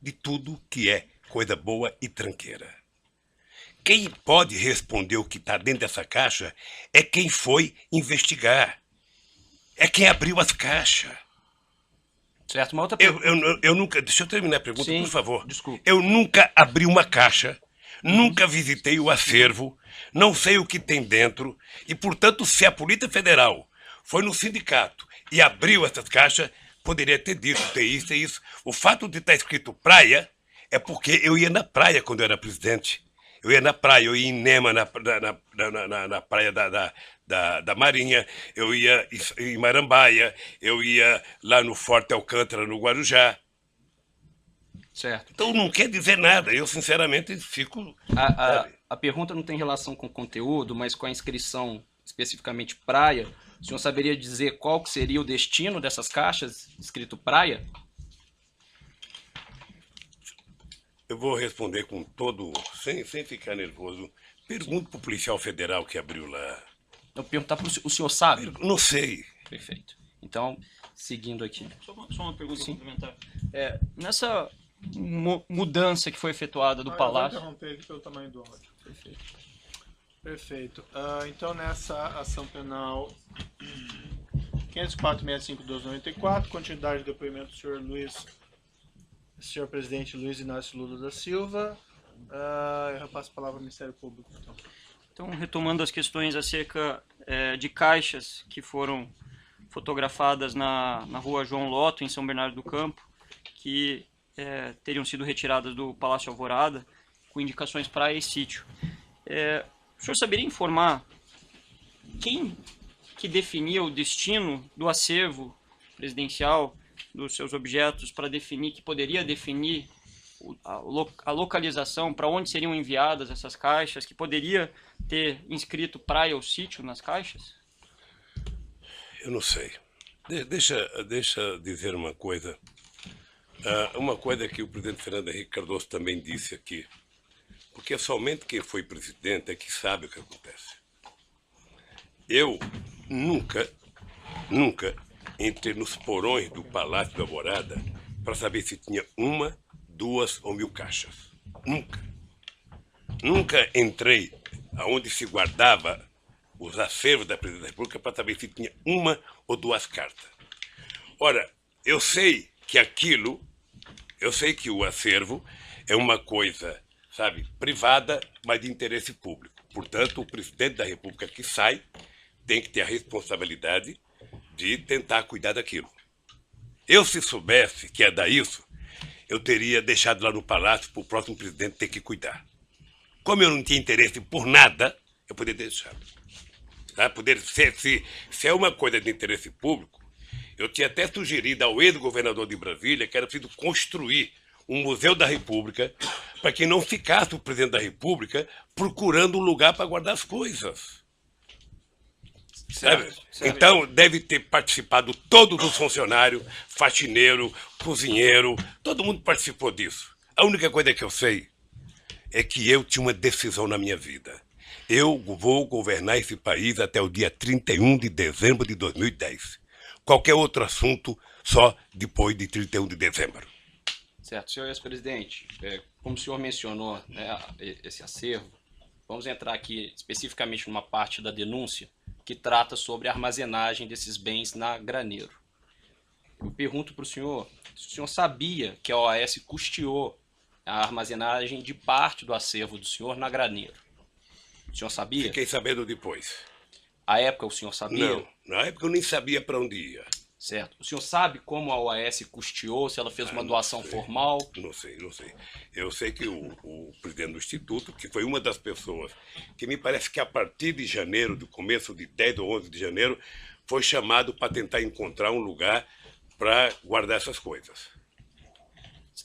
Speaker 6: de tudo que é coisa boa e tranqueira. Quem pode responder o que está dentro dessa caixa é quem foi investigar. É quem abriu as caixas.
Speaker 3: Certo, uma outra pergunta.
Speaker 6: Eu nunca... Deixa eu terminar a pergunta,
Speaker 3: Sim,
Speaker 6: por favor.
Speaker 3: desculpa.
Speaker 6: Eu nunca abri uma caixa, nunca visitei o acervo, não sei o que tem dentro, e, portanto, se a Polícia Federal foi no sindicato e abriu essas caixas, poderia ter dito, ter isso e isso. O fato de estar escrito praia é porque eu ia na praia quando eu era presidente. Eu ia na praia, eu ia em Nema, na praia da Marinha, eu ia em Marambaia, eu ia lá no Forte Alcântara, no Guarujá.
Speaker 3: Certo.
Speaker 6: Então não quer dizer nada, eu sinceramente fico...
Speaker 3: A pergunta não tem relação com o conteúdo, mas com a inscrição especificamente praia. O senhor saberia dizer qual que seria o destino dessas caixas escrito praia?
Speaker 6: Eu vou responder com todo... sem ficar nervoso. Pergunto para o policial federal que abriu lá.
Speaker 3: Eu perguntar para o senhor sabe?
Speaker 6: Não sei.
Speaker 3: Perfeito. Então, seguindo aqui.
Speaker 4: Só uma pergunta complementar. Nessa mudança que foi efetuada do Palácio...
Speaker 1: Eu vou interromper aqui pelo tamanho do áudio. Perfeito. Então, nessa ação penal 504.65.294, continuidade do depoimento do senhor presidente Luiz Inácio Lula da Silva. Eu repasso a palavra ao Ministério Público.
Speaker 4: Então, retomando as questões acerca de caixas que foram fotografadas na rua João Lotto, em São Bernardo do Campo, que teriam sido retiradas do Palácio Alvorada, com indicações praia e sítio. O senhor saberia informar quem que definia o destino do acervo presidencial dos seus objetos para definir, que poderia definir a localização para onde seriam enviadas essas caixas, que poderia ter inscrito praia ou sítio nas caixas?
Speaker 6: Eu não sei. Deixa dizer uma coisa. Uma coisa que o presidente Fernando Henrique Cardoso também disse aqui. Porque somente quem foi presidente é que sabe o que acontece. Eu nunca entrei nos porões do Palácio da Alvorada para saber se tinha 1, 2 ou 1000 caixas. Nunca. Nunca entrei aonde se guardava os acervos da Presidência da República para saber se tinha 1 ou 2 cartas. Ora, eu sei que o acervo é uma coisa, sabe, privada, mas de interesse público. Portanto, o presidente da República que sai tem que ter a responsabilidade de tentar cuidar daquilo. Eu, se soubesse que ia dar isso, eu teria deixado lá no Palácio para o próximo presidente ter que cuidar. Como eu não tinha interesse por nada, eu poderia deixar. Tá? Se é uma coisa de interesse público, eu tinha até sugerido ao ex-governador de Brasília que era preciso construir um Museu da República para que não ficasse o presidente da República procurando um lugar para guardar as coisas. Sabe? Então, deve ter participado todos os funcionários, faxineiro, cozinheiro, todo mundo participou disso. A única coisa que eu sei é que eu tinha uma decisão na minha vida. Eu vou governar esse país até o dia 31 de dezembro de 2010. Qualquer outro assunto, só depois de 31 de dezembro.
Speaker 3: Certo, senhor ex-presidente, como o senhor mencionou, né, esse acervo, vamos entrar aqui especificamente numa parte da denúncia que trata sobre a armazenagem desses bens na Graneiro. Eu pergunto para o senhor se o senhor sabia que a OAS custeou a armazenagem de parte do acervo do senhor na Graneiro. O senhor sabia?
Speaker 6: Fiquei sabendo depois.
Speaker 3: À época o senhor sabia?
Speaker 6: Não, na época eu nem sabia para onde ia.
Speaker 3: Certo. O senhor sabe como a OAS custeou, se ela fez uma doação formal?
Speaker 6: Não sei. Eu sei que o presidente do Instituto, que foi uma das pessoas que me parece que a partir de janeiro, do começo de 10 ou 11 de janeiro, foi chamado para tentar encontrar um lugar para guardar essas coisas.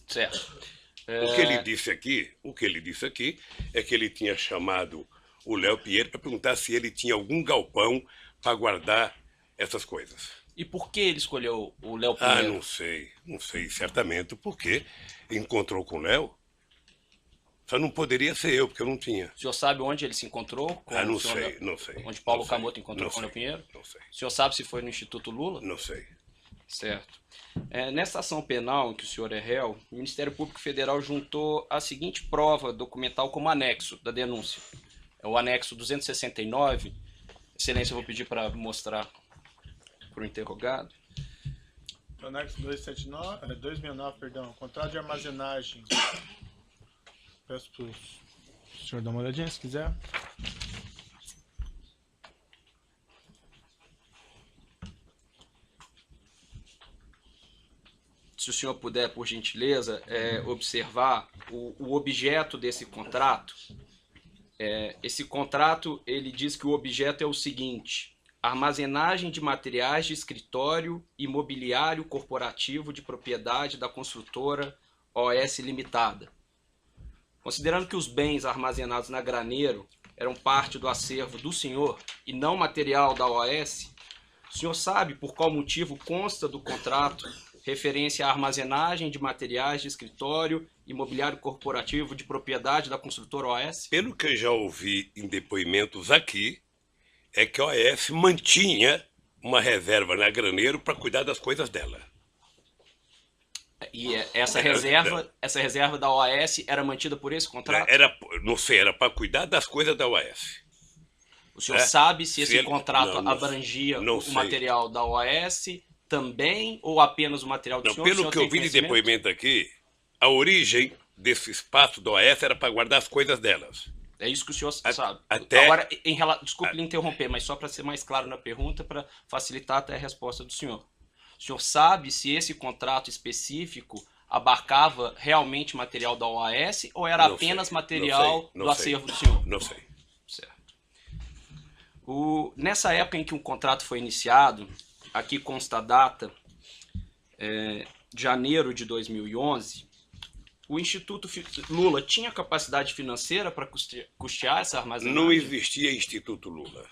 Speaker 3: Certo.
Speaker 6: O que ele disse aqui é que ele tinha chamado o Léo Pinheiro para perguntar se ele tinha algum galpão para guardar essas coisas.
Speaker 3: E por que ele escolheu o Léo Pinheiro?
Speaker 6: Não sei certamente porque encontrou com o Léo. Só não poderia ser eu, porque eu não tinha.
Speaker 3: O senhor sabe onde ele se encontrou?
Speaker 6: Não sei.
Speaker 3: Onde Paulo Camoto encontrou com o Léo Pinheiro?
Speaker 6: Não sei.
Speaker 3: O senhor sabe se foi no Instituto Lula?
Speaker 6: Não sei.
Speaker 3: Certo. Nessa ação penal em que o senhor é réu, o Ministério Público Federal juntou a seguinte prova documental como anexo da denúncia. É o anexo 269. Excelência, eu vou pedir para mostrar para o interrogado.
Speaker 1: Anexo 269, perdão. Contrato de armazenagem. Peço pro senhor dar uma olhadinha, se quiser.
Speaker 3: Se o senhor puder, por gentileza, observar o objeto desse contrato. Esse contrato, ele diz que o objeto é o seguinte: armazenagem de materiais de escritório e mobiliário corporativo de propriedade da construtora OS Limitada. Considerando que os bens armazenados na Graneiro eram parte do acervo do senhor e não material da OS, o senhor sabe por qual motivo consta do contrato referência à armazenagem de materiais de escritório e mobiliário corporativo de propriedade da construtora OS?
Speaker 6: Pelo que eu já ouvi em depoimentos aqui, é que a OS mantinha uma reserva na Graneiro para cuidar das coisas dela.
Speaker 3: E essa reserva da OAS era mantida por esse contrato?
Speaker 6: Não sei, era para cuidar das coisas da OAS.
Speaker 3: O senhor sabe se esse contrato
Speaker 6: não
Speaker 3: abrangia
Speaker 6: não
Speaker 3: o
Speaker 6: sei.
Speaker 3: material da OAS também ou apenas o material do
Speaker 6: Não,
Speaker 3: senhor?
Speaker 6: pelo que eu vi de depoimento aqui, a origem desse espaço da OAS era para guardar as coisas delas.
Speaker 3: É isso que o senhor sabe.
Speaker 6: Até...
Speaker 3: Agora, desculpe lhe interromper, mas só para ser mais claro na pergunta, para facilitar até a resposta do senhor. O senhor sabe se esse contrato específico abarcava realmente material da OAS ou era apenas material do acervo do senhor?
Speaker 6: Não sei.
Speaker 3: Certo. Nessa época em que o contrato foi iniciado, aqui consta a data, janeiro de 2011, o Instituto Lula tinha capacidade financeira para custear essa armazenagem?
Speaker 6: Não existia Instituto Lula.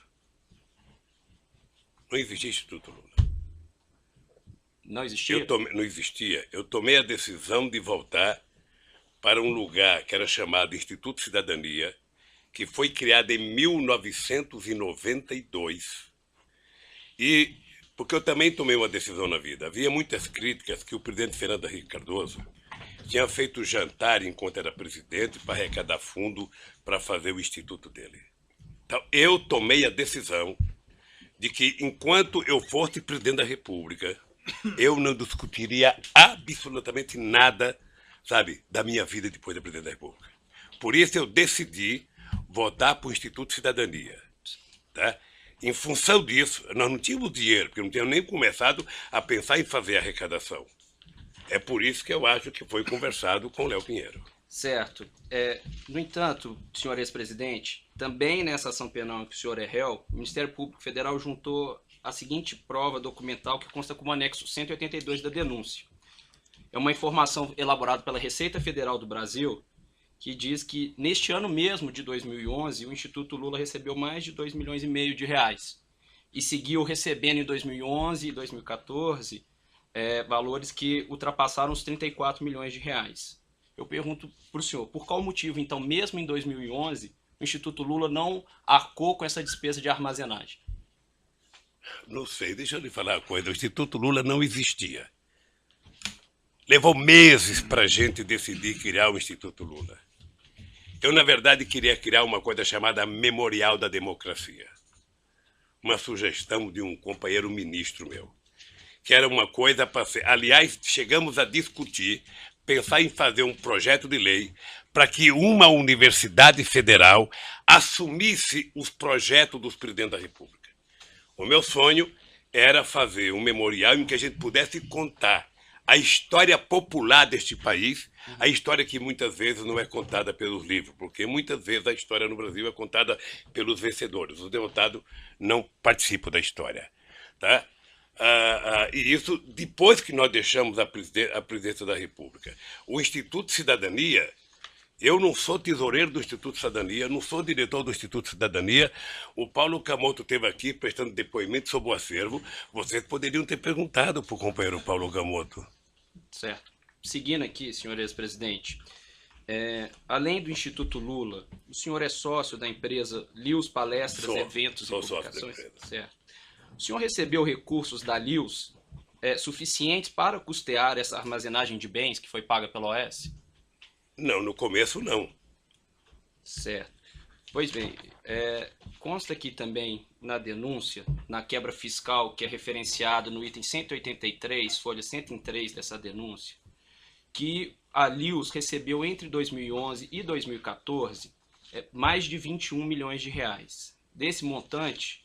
Speaker 6: Não existia Instituto Lula.
Speaker 3: Não existia?
Speaker 6: Não existia. Eu tomei a decisão de voltar para um lugar que era chamado Instituto Cidadania, que foi criado em 1992. E porque eu também tomei uma decisão na vida. Havia muitas críticas que o presidente Fernando Henrique Cardoso tinha feito jantar enquanto era presidente para arrecadar fundo para fazer o instituto dele. Então, eu tomei a decisão de que, enquanto eu fosse presidente da República, eu não discutiria absolutamente nada, sabe, da minha vida depois da presidente da República. Por isso eu decidi votar para o Instituto Cidadania. Tá? Em função disso, nós não tínhamos dinheiro, porque não tínhamos nem começado a pensar em fazer arrecadação. É por isso que eu acho que foi conversado com o Léo Pinheiro.
Speaker 3: Certo. No entanto, senhor ex-presidente, também nessa ação penal em que o senhor é réu, o Ministério Público Federal juntou a seguinte prova documental que consta como anexo 182 da denúncia. É uma informação elaborada pela Receita Federal do Brasil, que diz que neste ano mesmo de 2011, o Instituto Lula recebeu mais de 2,5 milhões de reais e seguiu recebendo em 2011 e 2014 valores que ultrapassaram os 34 milhões de reais. Eu pergunto para o senhor, por qual motivo, então, mesmo em 2011, o Instituto Lula não arcou com essa despesa de armazenagem?
Speaker 6: Não sei, deixa eu lhe falar uma coisa. O Instituto Lula não existia. Levou meses para a gente decidir criar o Instituto Lula. Eu, na verdade, queria criar uma coisa chamada Memorial da Democracia. Uma sugestão de um companheiro ministro meu. Que era uma coisa para ser... Aliás, chegamos a discutir, pensar em fazer um projeto de lei para que uma universidade federal assumisse os projetos dos presidentes da República. O meu sonho era fazer um memorial em que a gente pudesse contar a história popular deste país, a história que muitas vezes não é contada pelos livros, porque muitas vezes a história no Brasil é contada pelos vencedores. Os derrotados não participam da história. Tá? E isso depois que nós deixamos a presidência da República. O Instituto Cidadania, eu não sou tesoureiro do Instituto Cidadania, não sou diretor do Instituto Cidadania. O Paulo Camoto esteve aqui prestando depoimento sobre o acervo. Vocês poderiam ter perguntado para o companheiro Paulo Camoto.
Speaker 3: Certo. Seguindo aqui, senhor ex-presidente, além do Instituto Lula, o senhor é sócio da empresa Lius Palestras, Eventos e Publicações? Certo. O senhor recebeu recursos da Lius suficientes para custear essa armazenagem de bens que foi paga pela OAS?
Speaker 6: Não, no começo não.
Speaker 3: Certo. Pois bem, consta aqui também na denúncia, na quebra fiscal, que é referenciado no item 183, folha 103 dessa denúncia, que a Lius recebeu entre 2011 e 2014 mais de 21 milhões de reais. Desse montante,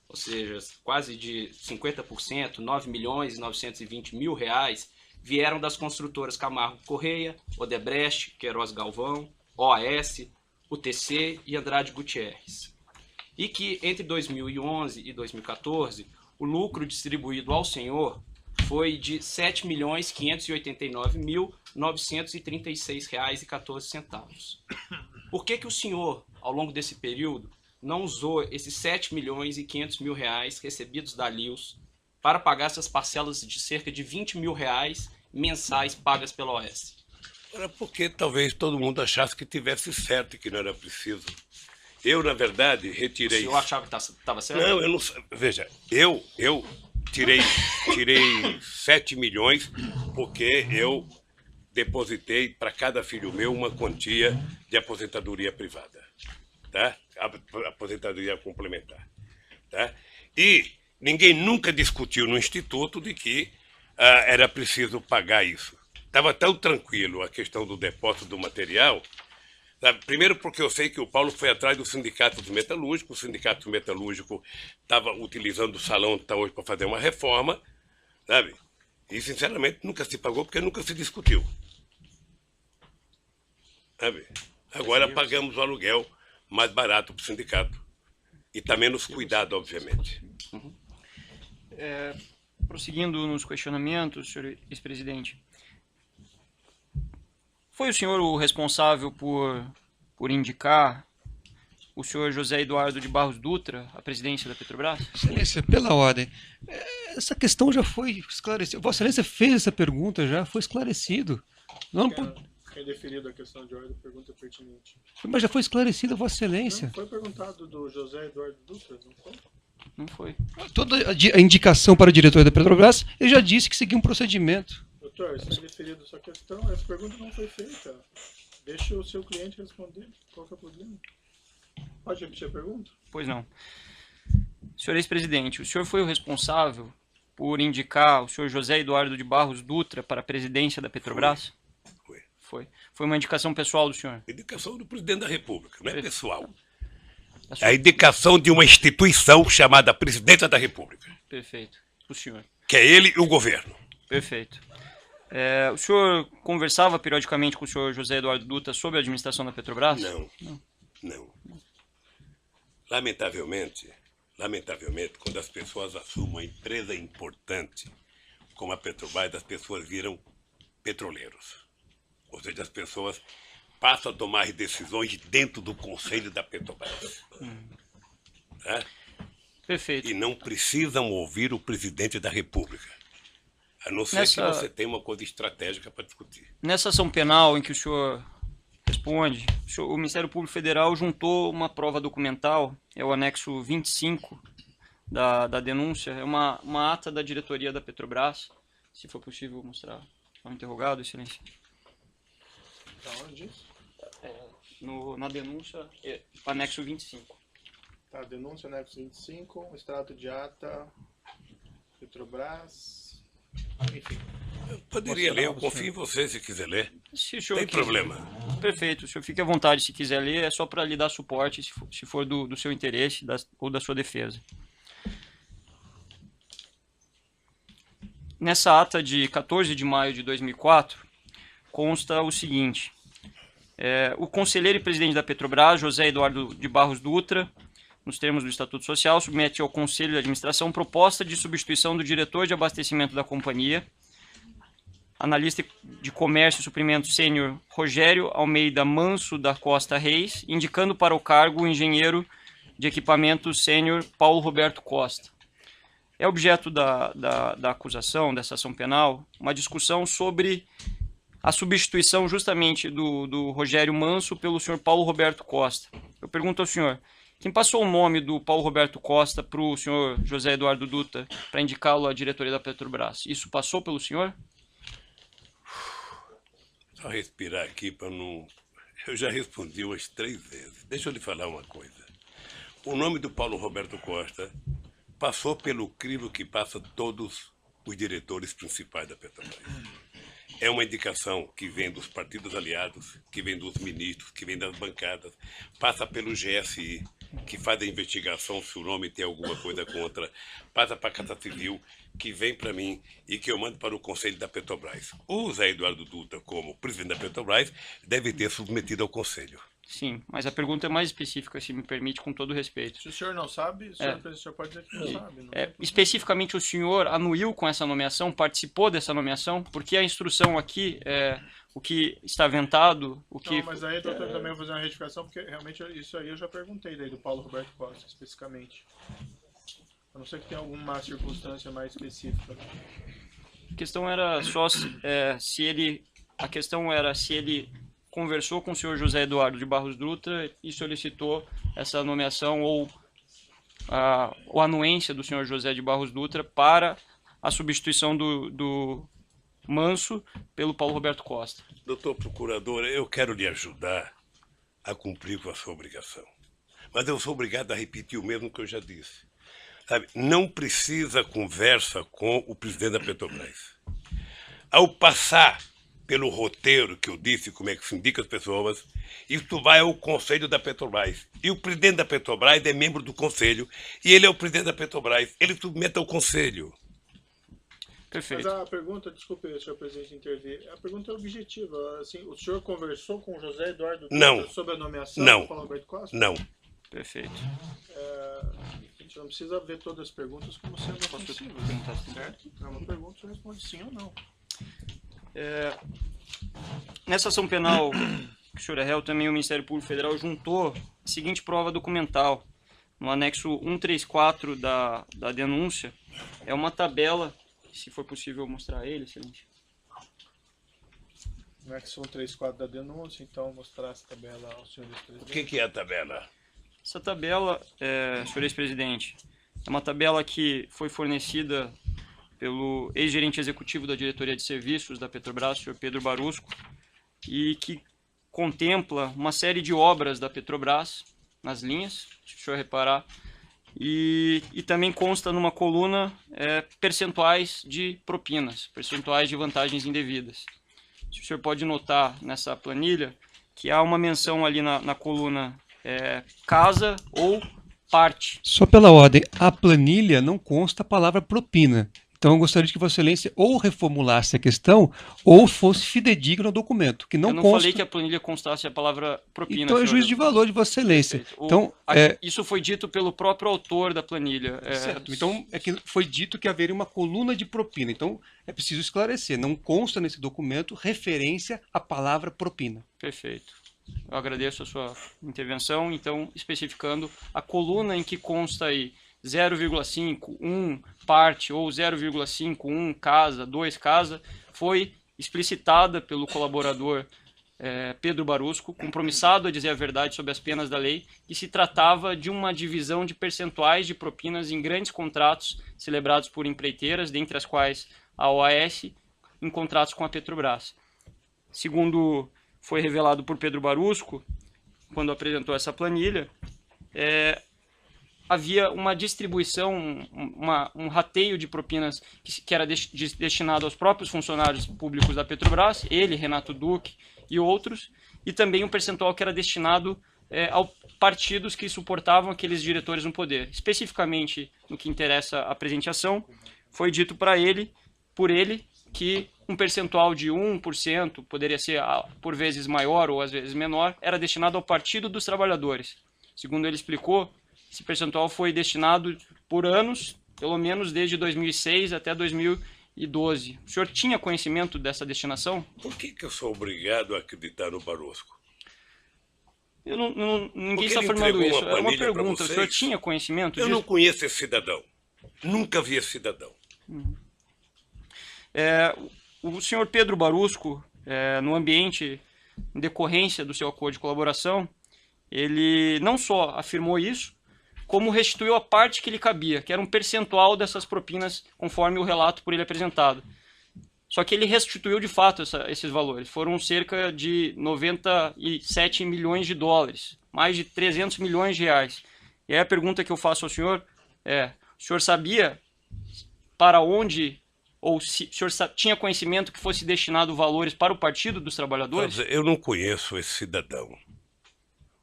Speaker 3: ou seja, quase de 50%, 9 milhões e 920 mil reais, vieram das construtoras Camargo Correia, Odebrecht, Queiroz Galvão, OAS, UTC e Andrade Gutierrez. E que entre 2011 e 2014, o lucro distribuído ao senhor foi de R$ 7.589.936,14. Por que o senhor, ao longo desse período, não usou esses R$ 7.500.000 recebidos da Lius para pagar essas parcelas de cerca de R$ 20 mil mensais pagas pela OAS?
Speaker 6: Era porque talvez todo mundo achasse que tivesse certo e que não era preciso. Eu, na verdade, retirei...
Speaker 3: O senhor achava que estava certo?
Speaker 6: Não, eu não... Veja, eu tirei 7 milhões porque eu depositei para cada filho meu uma quantia de aposentadoria privada, tá? Aposentadoria complementar, tá? E ninguém nunca discutiu no Instituto de que era preciso pagar isso. Estava tão tranquilo a questão do depósito do material, sabe? Primeiro porque eu sei que o Paulo foi atrás do Sindicato dos Metalúrgicos, o Sindicato Metalúrgico estava utilizando o salão até hoje para fazer uma reforma, sabe? E, sinceramente, nunca se pagou porque nunca se discutiu. Sabe? Agora pagamos o aluguel mais barato para o sindicato. E está menos cuidado, obviamente.
Speaker 4: Prosseguindo nos questionamentos, senhor ex-presidente, foi o senhor o responsável por indicar o senhor José Eduardo de Barros Dutra à presidência da Petrobras?
Speaker 5: Excelência, pela ordem, essa questão já foi esclarecida. Vossa Excelência fez essa pergunta, já foi esclarecido. Não,
Speaker 1: Quem deferido a questão de ordem, pergunta pertinente.
Speaker 5: mas já foi esclarecida, Vossa Excelência.
Speaker 1: Não, foi perguntado do José Eduardo Dutra, não foi?
Speaker 4: Não foi.
Speaker 5: Toda a indicação para o diretor da Petrobras, ele já disse que seguia um procedimento.
Speaker 1: Doutor, se é deferido sua questão, essa pergunta não foi feita. Deixa o seu cliente responder. Qual que é o problema? Pode repetir a pergunta?
Speaker 4: Pois não. Senhor ex-presidente, o senhor foi o responsável por indicar o senhor José Eduardo de Barros Dutra para a presidência da Petrobras?
Speaker 6: Foi.
Speaker 4: Foi uma indicação pessoal do senhor?
Speaker 6: Indicação do presidente da República, não é pessoal.
Speaker 4: Da
Speaker 6: É
Speaker 4: sua-
Speaker 6: a indicação de uma instituição chamada Presidência da República,
Speaker 4: Perfeito. O senhor.
Speaker 6: que é ele e o governo.
Speaker 4: Perfeito. O senhor conversava periodicamente com o senhor José Eduardo Dutra sobre a administração da Petrobras?
Speaker 6: Não. Lamentavelmente, quando as pessoas assumem uma empresa importante como a Petrobras, as pessoas viram petroleiros. Ou seja, as pessoas passam a tomar decisões dentro do conselho da Petrobras. Tá?
Speaker 4: Perfeito.
Speaker 6: E não precisam ouvir o presidente da República. A não ser
Speaker 4: Nessa-
Speaker 6: que você tenha uma coisa estratégica para discutir.
Speaker 4: Nessa ação penal em que o senhor responde, o Ministério Público Federal juntou uma prova documental, é o anexo 25 da denúncia, é uma ata da diretoria da Petrobras, se for possível mostrar ao interrogado, excelência.
Speaker 1: Da onde isso?
Speaker 4: Na denúncia, anexo 25.
Speaker 1: Tá, denúncia anexo 25, extrato de ata, Petrobras, enfim.
Speaker 6: Eu poderia ler, eu confio em você se quiser ler.
Speaker 4: Se o
Speaker 6: Não
Speaker 4: senhor
Speaker 6: tem
Speaker 4: quiser-
Speaker 6: problema.
Speaker 4: Perfeito, o senhor fique à vontade se quiser ler, é só para lhe dar suporte, se for do seu interesse ou da sua defesa. Nessa ata de 14 de maio de 2004, consta o seguinte: o conselheiro e presidente da Petrobras, José Eduardo de Barros Dutra, nos termos do Estatuto Social, submete ao Conselho de Administração proposta de substituição do diretor de abastecimento da companhia, analista de comércio e suprimento sênior Rogério Almeida Manso da Costa Reis, indicando para o cargo o engenheiro de equipamento sênior Paulo Roberto Costa. É objeto da acusação, dessa ação penal, uma discussão sobre a substituição justamente do Rogério Manso pelo senhor Paulo Roberto Costa. Eu pergunto ao senhor, quem passou o nome do Paulo Roberto Costa para o senhor José Eduardo Dutra para indicá-lo à diretoria da Petrobras? Isso passou pelo senhor?
Speaker 6: Só respirar aqui para não... Eu já respondi umas 3 vezes. Deixa eu lhe falar uma coisa. o nome do Paulo Roberto Costa passou pelo crivo que passa todos os diretores principais da Petrobras. É uma indicação que vem dos partidos aliados, que vem dos ministros, que vem das bancadas, passa pelo GSI, que faz a investigação se o nome tem alguma coisa contra, passa para a Casa Civil, que vem para mim e que eu mando para o Conselho da Petrobras. O Zé Eduardo Dutra, como presidente da Petrobras, deve ter submetido ao Conselho.
Speaker 4: Sim, mas a pergunta é mais específica, se me permite, com todo respeito.
Speaker 1: Se o senhor não sabe, o senhor pode dizer que não sabe. Não
Speaker 4: Especificamente, o senhor anuiu com essa nomeação, participou dessa nomeação, porque a instrução aqui, o que está aventado, o que...
Speaker 1: Não, mas aí, doutor, também vou fazer uma retificação, porque realmente isso aí eu já perguntei daí do Paulo Roberto Costa, especificamente. A não ser que tenha alguma circunstância mais específica.
Speaker 4: A questão era só se ele... A questão era se ele conversou com o senhor José Eduardo de Barros Dutra e solicitou essa nomeação ou a anuência do senhor José de Barros Dutra para a substituição do Manso pelo Paulo Roberto Costa.
Speaker 6: Doutor Procurador, eu quero lhe ajudar a cumprir com a sua obrigação. Mas eu sou obrigado a repetir o mesmo que eu já disse. Sabe, não precisa conversa com o presidente da Petrobras. Ao passar pelo roteiro que eu disse, como é que se indica as pessoas, isso vai ao Conselho da Petrobras. E o presidente da Petrobras é membro do Conselho, e ele é o presidente da Petrobras. Ele submete ao Conselho.
Speaker 4: Perfeito.
Speaker 1: Mas a pergunta, desculpe, senhor presidente, intervir. A pergunta é objetiva. Assim, o senhor conversou com o José Eduardo Dutra sobre a nomeação do Paulo Roberto Costa?
Speaker 6: Não.
Speaker 4: Perfeito.
Speaker 1: A gente não precisa ver todas as perguntas como sendo ofensivas, certo? É uma pergunta, você responde sim ou não.
Speaker 4: Nessa ação penal que o senhor é réu, também o Ministério Público Federal juntou a seguinte prova documental. No anexo 134 da denúncia, é uma tabela, se for possível mostrar ele, excelente.
Speaker 1: No anexo 134 da denúncia, então mostrar essa tabela ao senhor ex-presidente.
Speaker 6: O que é a tabela?
Speaker 4: Essa tabela, senhor ex-presidente, é uma tabela que foi fornecida pelo ex-gerente executivo da Diretoria de Serviços da Petrobras, o senhor Pedro Barusco, e que contempla uma série de obras da Petrobras nas linhas, se o senhor reparar, e também consta numa coluna percentuais de propinas, percentuais de vantagens indevidas. Se o senhor pode notar nessa planilha que há uma menção ali na coluna casa ou parte.
Speaker 5: Só pela ordem, a planilha não consta a palavra propina. Então eu gostaria de que Vossa Excelência ou reformulasse a questão ou fosse fidedigno ao documento, que não
Speaker 4: Eu não
Speaker 5: consta...
Speaker 4: falei que a planilha constasse a palavra propina.
Speaker 5: Então é
Speaker 4: senhor.
Speaker 5: juízo de valor de Vossa Excelência.
Speaker 4: Perfeito.
Speaker 5: Então,
Speaker 4: Isso foi dito pelo próprio autor da planilha.
Speaker 5: certo. Então é que foi dito que haveria uma coluna de propina. Então é preciso esclarecer. Não consta nesse documento referência à palavra propina.
Speaker 4: Perfeito. Eu agradeço a sua intervenção, então especificando a coluna em que consta aí 0,5, 1 parte ou 0,5, 1 casa, 2 casa, foi explicitada pelo colaborador Pedro Barusco, compromissado a dizer a verdade sobre as penas da lei, que se tratava de uma divisão de percentuais de propinas em grandes contratos celebrados por empreiteiras, dentre as quais a OAS, em contratos com a Petrobras. Segundo foi revelado por Pedro Barusco, quando apresentou essa planilha, havia uma distribuição, um rateio de propinas que era destinado aos próprios funcionários públicos da Petrobras, ele, Renato Duque e outros, e também um percentual que era destinado a partidos que suportavam aqueles diretores no poder. Especificamente, no que interessa a apresentação, foi dito por ele, que um percentual de 1%, poderia ser por vezes maior ou às vezes menor, era destinado ao Partido dos Trabalhadores. Segundo ele explicou, esse percentual foi destinado por anos, pelo menos desde 2006 até 2012. O senhor tinha conhecimento dessa destinação?
Speaker 6: Por que eu sou obrigado a acreditar no Barusco?
Speaker 4: Ninguém está afirmando isso. Era uma pergunta. O senhor tinha conhecimento disso?
Speaker 6: Eu não conheço esse cidadão. Nunca vi esse cidadão.
Speaker 4: O senhor Pedro Barusco, no ambiente, em decorrência do seu acordo de colaboração, ele não só afirmou isso, como restituiu a parte que lhe cabia, que era um percentual dessas propinas, conforme o relato por ele apresentado. Só que ele restituiu de fato esses valores. Foram cerca de 97 milhões de dólares, mais de 300 milhões de reais. E aí a pergunta que eu faço ao senhor é: o senhor sabia para onde, ou se o senhor tinha conhecimento que fosse destinado valores para o Partido dos Trabalhadores?
Speaker 6: Eu não conheço esse cidadão.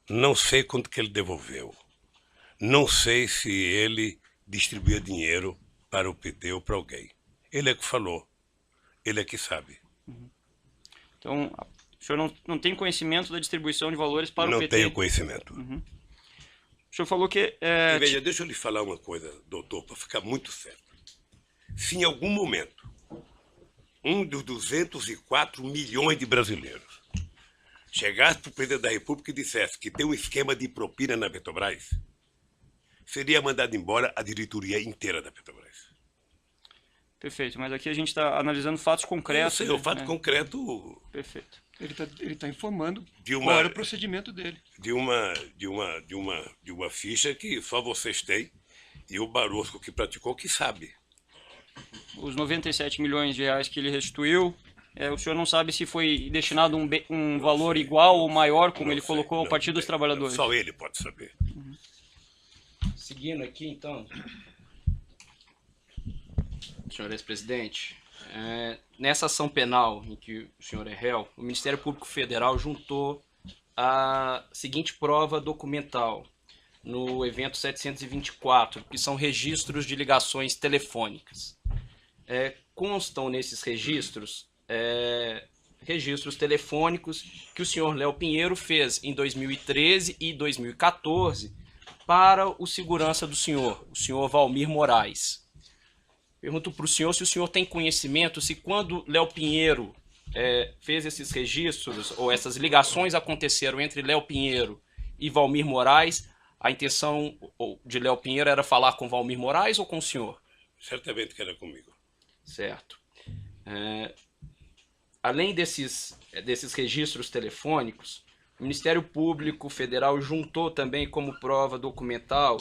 Speaker 6: Não sei quanto que ele devolveu. Não sei se ele distribuía dinheiro para o PT ou para alguém. Ele é que falou. Ele é que sabe.
Speaker 4: Então, o senhor não tem conhecimento da distribuição de valores para o
Speaker 6: Não
Speaker 4: PT?
Speaker 6: tenho conhecimento.
Speaker 4: O senhor falou que...
Speaker 6: Veja, deixa eu lhe falar uma coisa, doutor, para ficar muito certo. Se em algum momento um dos 204 milhões de brasileiros chegasse para o presidente da República e dissesse que tem um esquema de propina na Petrobras, seria mandado embora a diretoria inteira da Petrobras.
Speaker 4: Perfeito, mas aqui a gente está analisando fatos concretos.
Speaker 6: Eu sei, o fato concreto
Speaker 4: Perfeito.
Speaker 5: Ele tá informando
Speaker 6: de uma,
Speaker 5: qual era o procedimento dele.
Speaker 6: de uma ficha que só vocês têm e o Barroso que praticou que sabe.
Speaker 4: Os 97 milhões de reais que ele restituiu, o senhor não sabe se foi destinado um valor igual ou maior, como
Speaker 6: Não
Speaker 4: ele
Speaker 6: sei,
Speaker 4: colocou ao
Speaker 6: não
Speaker 4: Partido dos
Speaker 6: sei.
Speaker 4: Trabalhadores?
Speaker 6: Só ele pode saber.
Speaker 3: Seguindo aqui, então, senhor ex-presidente, nessa ação penal em que o senhor é réu, o Ministério Público Federal juntou a seguinte prova documental no evento 724, que são registros de ligações telefônicas. Constam nesses registros registros telefônicos que o senhor Léo Pinheiro fez em 2013 e 2014 para o segurança do senhor, o senhor Valmir Moraes. Pergunto para o senhor se o senhor tem conhecimento se quando Léo Pinheiro fez esses registros, ou essas ligações aconteceram entre Léo Pinheiro e Valmir Moraes, a intenção de Léo Pinheiro era falar com Valmir Moraes ou com o senhor?
Speaker 6: Certamente que era comigo.
Speaker 3: Certo. Além desses registros telefônicos, o Ministério Público Federal juntou também como prova documental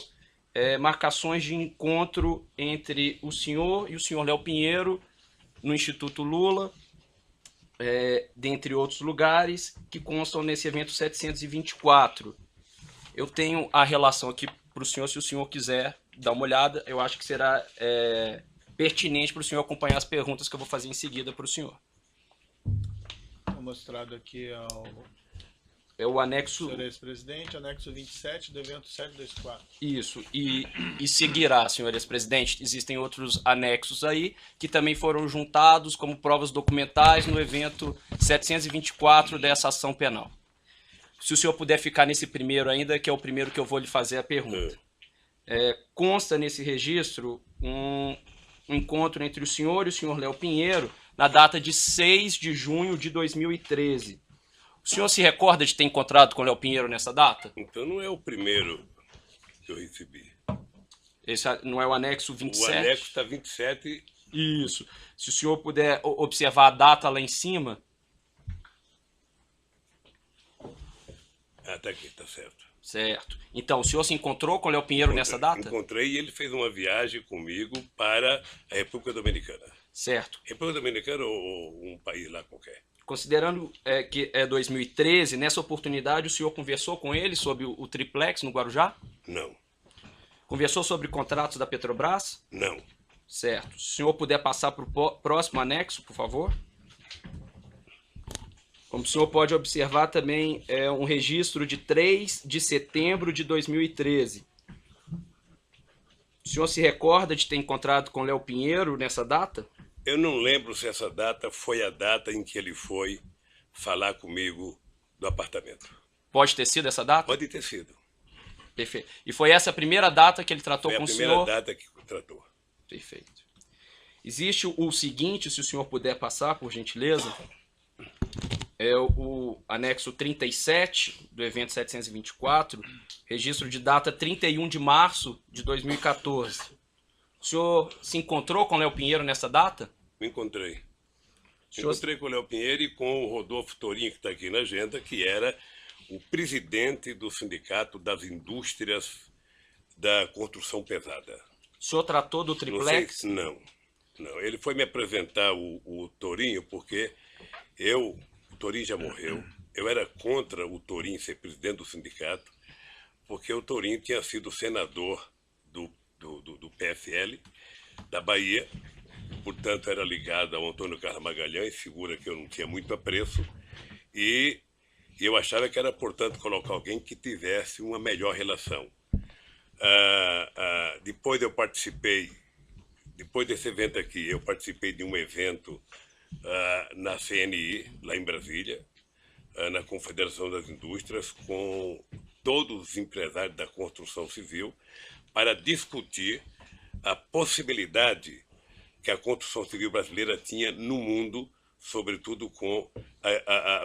Speaker 3: marcações de encontro entre o senhor e o senhor Léo Pinheiro no Instituto Lula, dentre outros lugares, que constam nesse evento 724. Eu tenho a relação aqui para o senhor, se o senhor quiser dar uma olhada, eu acho que será pertinente para o senhor acompanhar as perguntas que eu vou fazer em seguida para o senhor.
Speaker 1: Está mostrado aqui
Speaker 3: É o anexo...
Speaker 1: senhor ex-presidente, anexo 27 do evento 724.
Speaker 3: Isso, e seguirá, senhor ex-presidente. Existem outros anexos aí que também foram juntados como provas documentais no evento 724 dessa ação penal. Se o senhor puder ficar nesse primeiro ainda, que é o primeiro que eu vou lhe fazer a pergunta. Consta nesse registro um encontro entre o senhor e o senhor Léo Pinheiro na data de 6 de junho de 2013. O senhor se recorda de ter encontrado com o Léo Pinheiro nessa data?
Speaker 6: Então não é o primeiro que eu recebi.
Speaker 3: Esse não é o anexo 27?
Speaker 6: O anexo está 27.
Speaker 3: Isso. Se o senhor puder observar a data lá em cima.
Speaker 6: Tá aqui, está certo.
Speaker 3: Certo. Então, o senhor se encontrou com o Léo Pinheiro nessa data?
Speaker 6: Encontrei e ele fez uma viagem comigo para a República Dominicana.
Speaker 3: Certo.
Speaker 6: República Dominicana ou um país lá qualquer.
Speaker 3: Considerando que é 2013, nessa oportunidade o senhor conversou com ele sobre o triplex no Guarujá?
Speaker 6: Não.
Speaker 3: Conversou sobre contratos da Petrobras?
Speaker 6: Não.
Speaker 3: Certo. Se o senhor puder passar para o próximo anexo, por favor. Como o senhor pode observar também, um registro de 3 de setembro de 2013. O senhor se recorda de ter encontrado com Léo Pinheiro nessa data?
Speaker 6: Eu não lembro se essa data foi a data em que ele foi falar comigo do apartamento.
Speaker 3: Pode ter sido essa data?
Speaker 6: Pode ter sido.
Speaker 3: Perfeito. E foi essa a primeira data que ele tratou com o senhor?
Speaker 6: Foi a primeira data que tratou.
Speaker 3: Perfeito. Existe o seguinte, se o senhor puder passar, por gentileza, é o anexo 37 do evento 724, registro de data 31 de março de 2014. O senhor se encontrou com o Léo Pinheiro nessa data?
Speaker 6: Me encontrei.
Speaker 3: senhor...
Speaker 6: Encontrei com o Léo Pinheiro e com o Rodolfo Torinho, que está aqui na agenda, que era o presidente do Sindicato das Indústrias da Construção Pesada.
Speaker 3: O senhor tratou do triplex?
Speaker 6: Não. Ele foi me apresentar o Torinho porque o Torinho já morreu. Eu era contra o Torinho ser presidente do sindicato. porque o Torinho tinha sido senador do PSL da Bahia, portanto era ligado ao Antônio Carlos Magalhães, figura que eu não tinha muito apreço, e eu achava que era, portanto, colocar alguém que tivesse uma melhor relação. Depois desse evento aqui, eu participei de um evento na CNI, lá em Brasília, na Confederação das Indústrias, com todos os empresários da construção civil, para discutir a possibilidade que a construção civil brasileira tinha no mundo, sobretudo com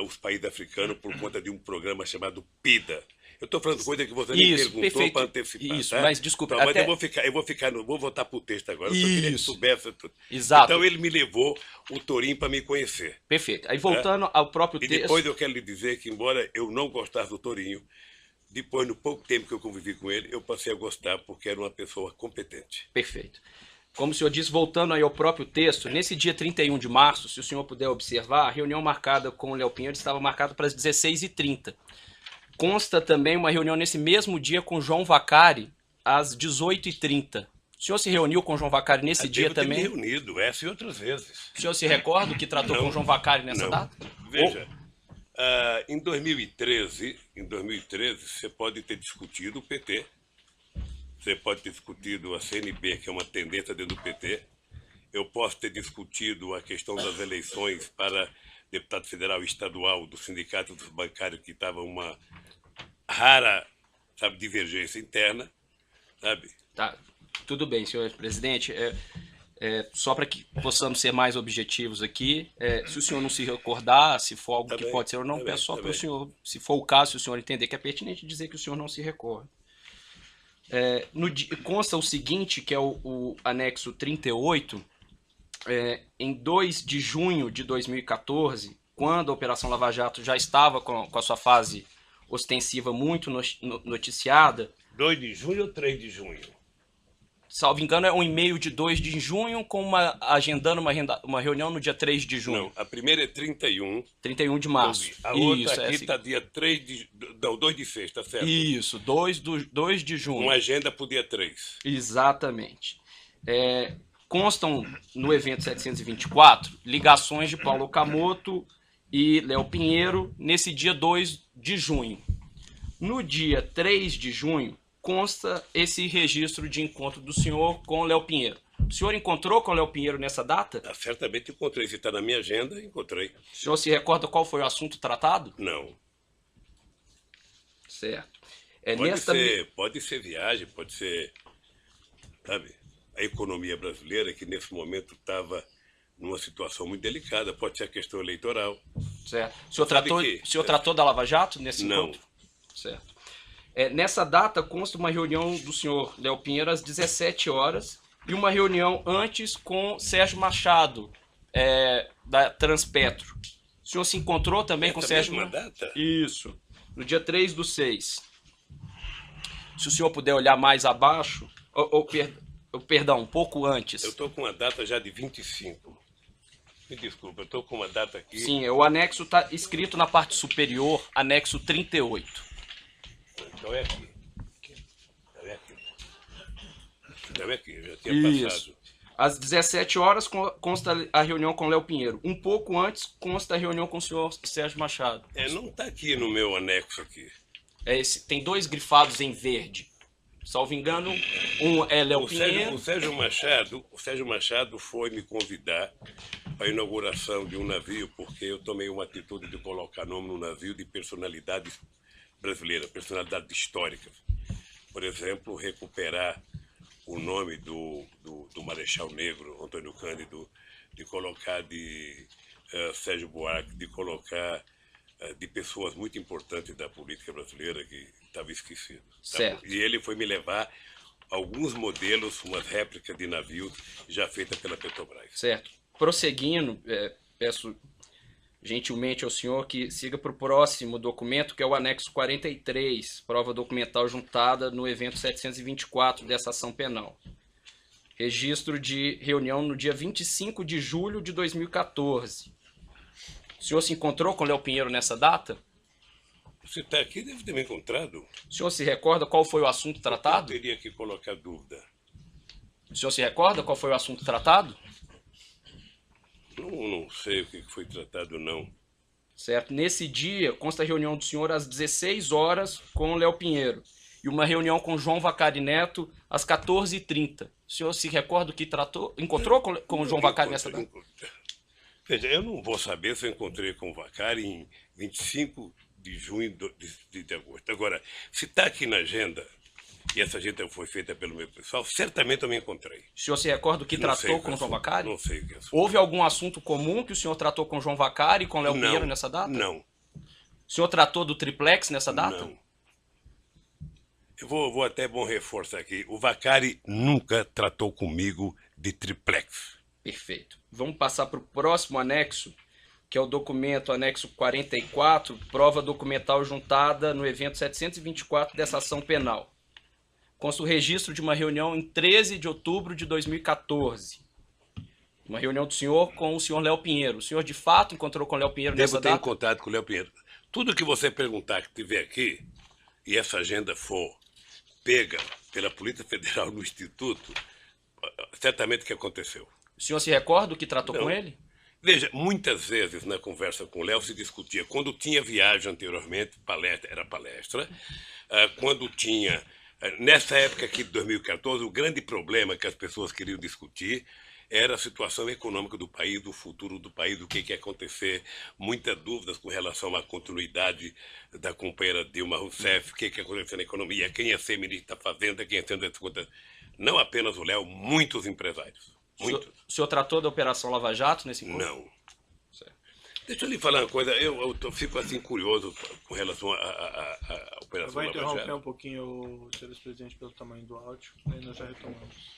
Speaker 6: os países africanos, por conta de um programa chamado PIDA. Eu estou falando coisa que você me perguntou para antecipar.
Speaker 3: Isso,
Speaker 6: tá?
Speaker 3: mas desculpa.
Speaker 6: Então, mas não vou voltar para o texto agora, eu só queria que soubesse tudo.
Speaker 3: Exato.
Speaker 6: Então ele me levou o Torinho para me conhecer.
Speaker 3: Perfeito. Aí voltando ao próprio
Speaker 6: E
Speaker 3: texto...
Speaker 6: depois eu quero lhe dizer que, embora eu não gostasse do Torinho, depois, no pouco tempo que eu convivi com ele, eu passei a gostar porque era uma pessoa competente.
Speaker 3: Perfeito. Como o senhor disse, voltando aí ao próprio texto, nesse dia 31 de março, se o senhor puder observar, a reunião marcada com o Léo Pinheiro estava marcada para as 16h30. Consta também uma reunião nesse mesmo dia com João Vacari, às 18h30. O senhor se reuniu com João Vacari nesse dia
Speaker 6: Devo ter
Speaker 3: também?
Speaker 6: me reunido, essa e outras vezes.
Speaker 3: O senhor se recorda que tratou com João Vacari nessa data?
Speaker 6: Veja, em 2013, você pode ter discutido o PT, você pode ter discutido a CNB, que é uma tendência dentro do PT, eu posso ter discutido a questão das eleições para deputado federal e estadual do Sindicato dos Bancários, que estava uma rara, divergência interna, sabe?
Speaker 3: Tá, tudo bem, senhor presidente. Só para que possamos ser mais objetivos aqui, se o senhor não se recordar, se for algo que pode ser ou não, peço só para o senhor, se for o caso, se o senhor entender que é pertinente, dizer que o senhor não se recorda. Consta o seguinte, que é o anexo 38, em 2 de junho de 2014, quando a Operação Lava Jato já estava com a sua fase ostensiva muito noticiada...
Speaker 6: 2 de junho ou 3 de junho?
Speaker 3: Salvo engano, é um e-mail de 2 de junho, agendando uma reunião no dia 3 de junho.
Speaker 6: Não, a primeira é 31.
Speaker 3: 31 de março.
Speaker 6: A outra aqui está dia 3 de... Não, 2 de 6, tá certo?
Speaker 3: Isso, 2 de junho.
Speaker 6: Uma agenda para o dia 3.
Speaker 3: Exatamente. Constam no evento 724 ligações de Paulo Okamoto e Léo Pinheiro nesse dia 2 de junho. No dia 3 de junho, consta esse registro de encontro do senhor com o Léo Pinheiro. O senhor encontrou com o Léo Pinheiro nessa data?
Speaker 6: Certamente encontrei. Se está na minha agenda, encontrei.
Speaker 3: O senhor se recorda qual foi o assunto tratado?
Speaker 6: Não.
Speaker 3: Certo.
Speaker 6: Pode ser viagem, pode ser, sabe, a economia brasileira, que nesse momento estava numa situação muito delicada, pode ser a questão eleitoral.
Speaker 3: Certo. O senhor tratou da Lava Jato nesse encontro? Não. Certo. Nessa data consta uma reunião do senhor Léo Pinheiro às 17 horas e uma reunião antes com Sérgio Machado, da Transpetro. O senhor se encontrou também com Sérgio
Speaker 6: Machado? Data?
Speaker 3: Isso. No dia 3/6. Se o senhor puder olhar mais abaixo, perdão, um pouco antes.
Speaker 6: Eu estou com uma data já de 25. Me desculpa, eu estou com uma data aqui.
Speaker 3: Sim, o anexo está escrito na parte superior, anexo 38.
Speaker 6: Então é aqui. Eu já tinha passado.
Speaker 3: Às 17 horas consta a reunião com Léo Pinheiro. Um pouco antes consta a reunião com o senhor Sérgio Machado.
Speaker 6: Não está aqui no meu anexo aqui.
Speaker 3: Tem 2 grifados em verde. Salvo engano, um é Léo Pinheiro.
Speaker 6: O Sérgio Machado foi me convidar para a inauguração de um navio, porque eu tomei uma atitude de colocar nome no navio de personalidades brasileiras, personalidades históricas. Por exemplo, recuperar o nome do Marechal Negro, Antônio Cândido, de colocar de Sérgio Buarque, de colocar de pessoas muito importantes da política brasileira que estava esquecido.
Speaker 3: Certo.
Speaker 6: E ele foi me levar alguns modelos, umas réplicas de navios já feitas pela Petrobras.
Speaker 3: Certo. Prosseguindo, peço gentilmente ao senhor que siga para o próximo documento, que é o anexo 43, prova documental juntada no evento 724 dessa ação penal. Registro de reunião no dia 25 de julho de 2014. O senhor se encontrou com o Léo Pinheiro nessa data?
Speaker 6: Você está aqui, deve ter me encontrado.
Speaker 3: O senhor se recorda qual foi o assunto
Speaker 6: Eu
Speaker 3: tratado?
Speaker 6: teria que colocar dúvida.
Speaker 3: O senhor se recorda qual foi o assunto tratado?
Speaker 6: Não sei o que foi tratado, não.
Speaker 3: Certo? Nesse dia, consta a reunião do senhor às 16 horas com o Léo Pinheiro e uma reunião com João Vacari Neto às 14h30. O senhor se recorda o que tratou? Encontrou com o João Vacari nessa data?
Speaker 6: Veja, eu não vou saber se eu encontrei com o Vacari em 25 de junho de agosto. Agora, se está aqui na agenda, e essa agenda foi feita pelo meu pessoal, certamente eu me encontrei.
Speaker 3: O senhor se recorda o que
Speaker 6: Não sei
Speaker 3: tratou
Speaker 6: o que
Speaker 3: com o
Speaker 6: é
Speaker 3: João
Speaker 6: assunto.
Speaker 3: Vacari?
Speaker 6: Não sei o que é assunto.
Speaker 3: Houve algum assunto comum que o senhor tratou com o João Vacari e com o Léo Pinheiro nessa data?
Speaker 6: Não,
Speaker 3: O senhor tratou do triplex nessa data?
Speaker 6: não. Eu vou até bom reforçar aqui. O Vacari nunca tratou comigo de triplex.
Speaker 3: Perfeito. Vamos passar para o próximo anexo, que é o documento anexo 44, prova documental juntada no evento 724 dessa ação penal. Consta o registro de uma reunião em 13 de outubro de 2014. Uma reunião do senhor com o senhor Léo Pinheiro. O senhor, de fato, encontrou com o Léo Pinheiro
Speaker 6: Devo
Speaker 3: nessa
Speaker 6: ter em
Speaker 3: data?
Speaker 6: contato com o Léo Pinheiro. Tudo que você perguntar que tiver aqui, e essa agenda for pega pela Polícia Federal no Instituto, certamente o que aconteceu.
Speaker 3: O senhor se recorda o que tratou
Speaker 6: Não.
Speaker 3: com ele?
Speaker 6: Veja, muitas vezes na conversa com o Léo se discutia, quando tinha viagem anteriormente, era palestra, quando tinha, nessa época aqui de 2014, o grande problema que as pessoas queriam discutir era a situação econômica do país, o futuro do país, o que ia acontecer, muitas dúvidas com relação à continuidade da companheira Dilma Rousseff, o que ia acontecer na economia, quem ia ser ministro da Fazenda, quem ia ser das contas. Não apenas o Léo, muitos empresários. Muitos.
Speaker 3: O senhor tratou da Operação Lava Jato nesse encontro?
Speaker 6: Não.
Speaker 3: Certo.
Speaker 6: Deixa eu lhe falar uma coisa, eu fico assim curioso com relação à
Speaker 1: Eu
Speaker 6: Operação
Speaker 1: vou
Speaker 6: Lava
Speaker 1: interromper
Speaker 6: Jato.
Speaker 1: um pouquinho o senhor presidente pelo tamanho do áudio, aí nós já retomamos.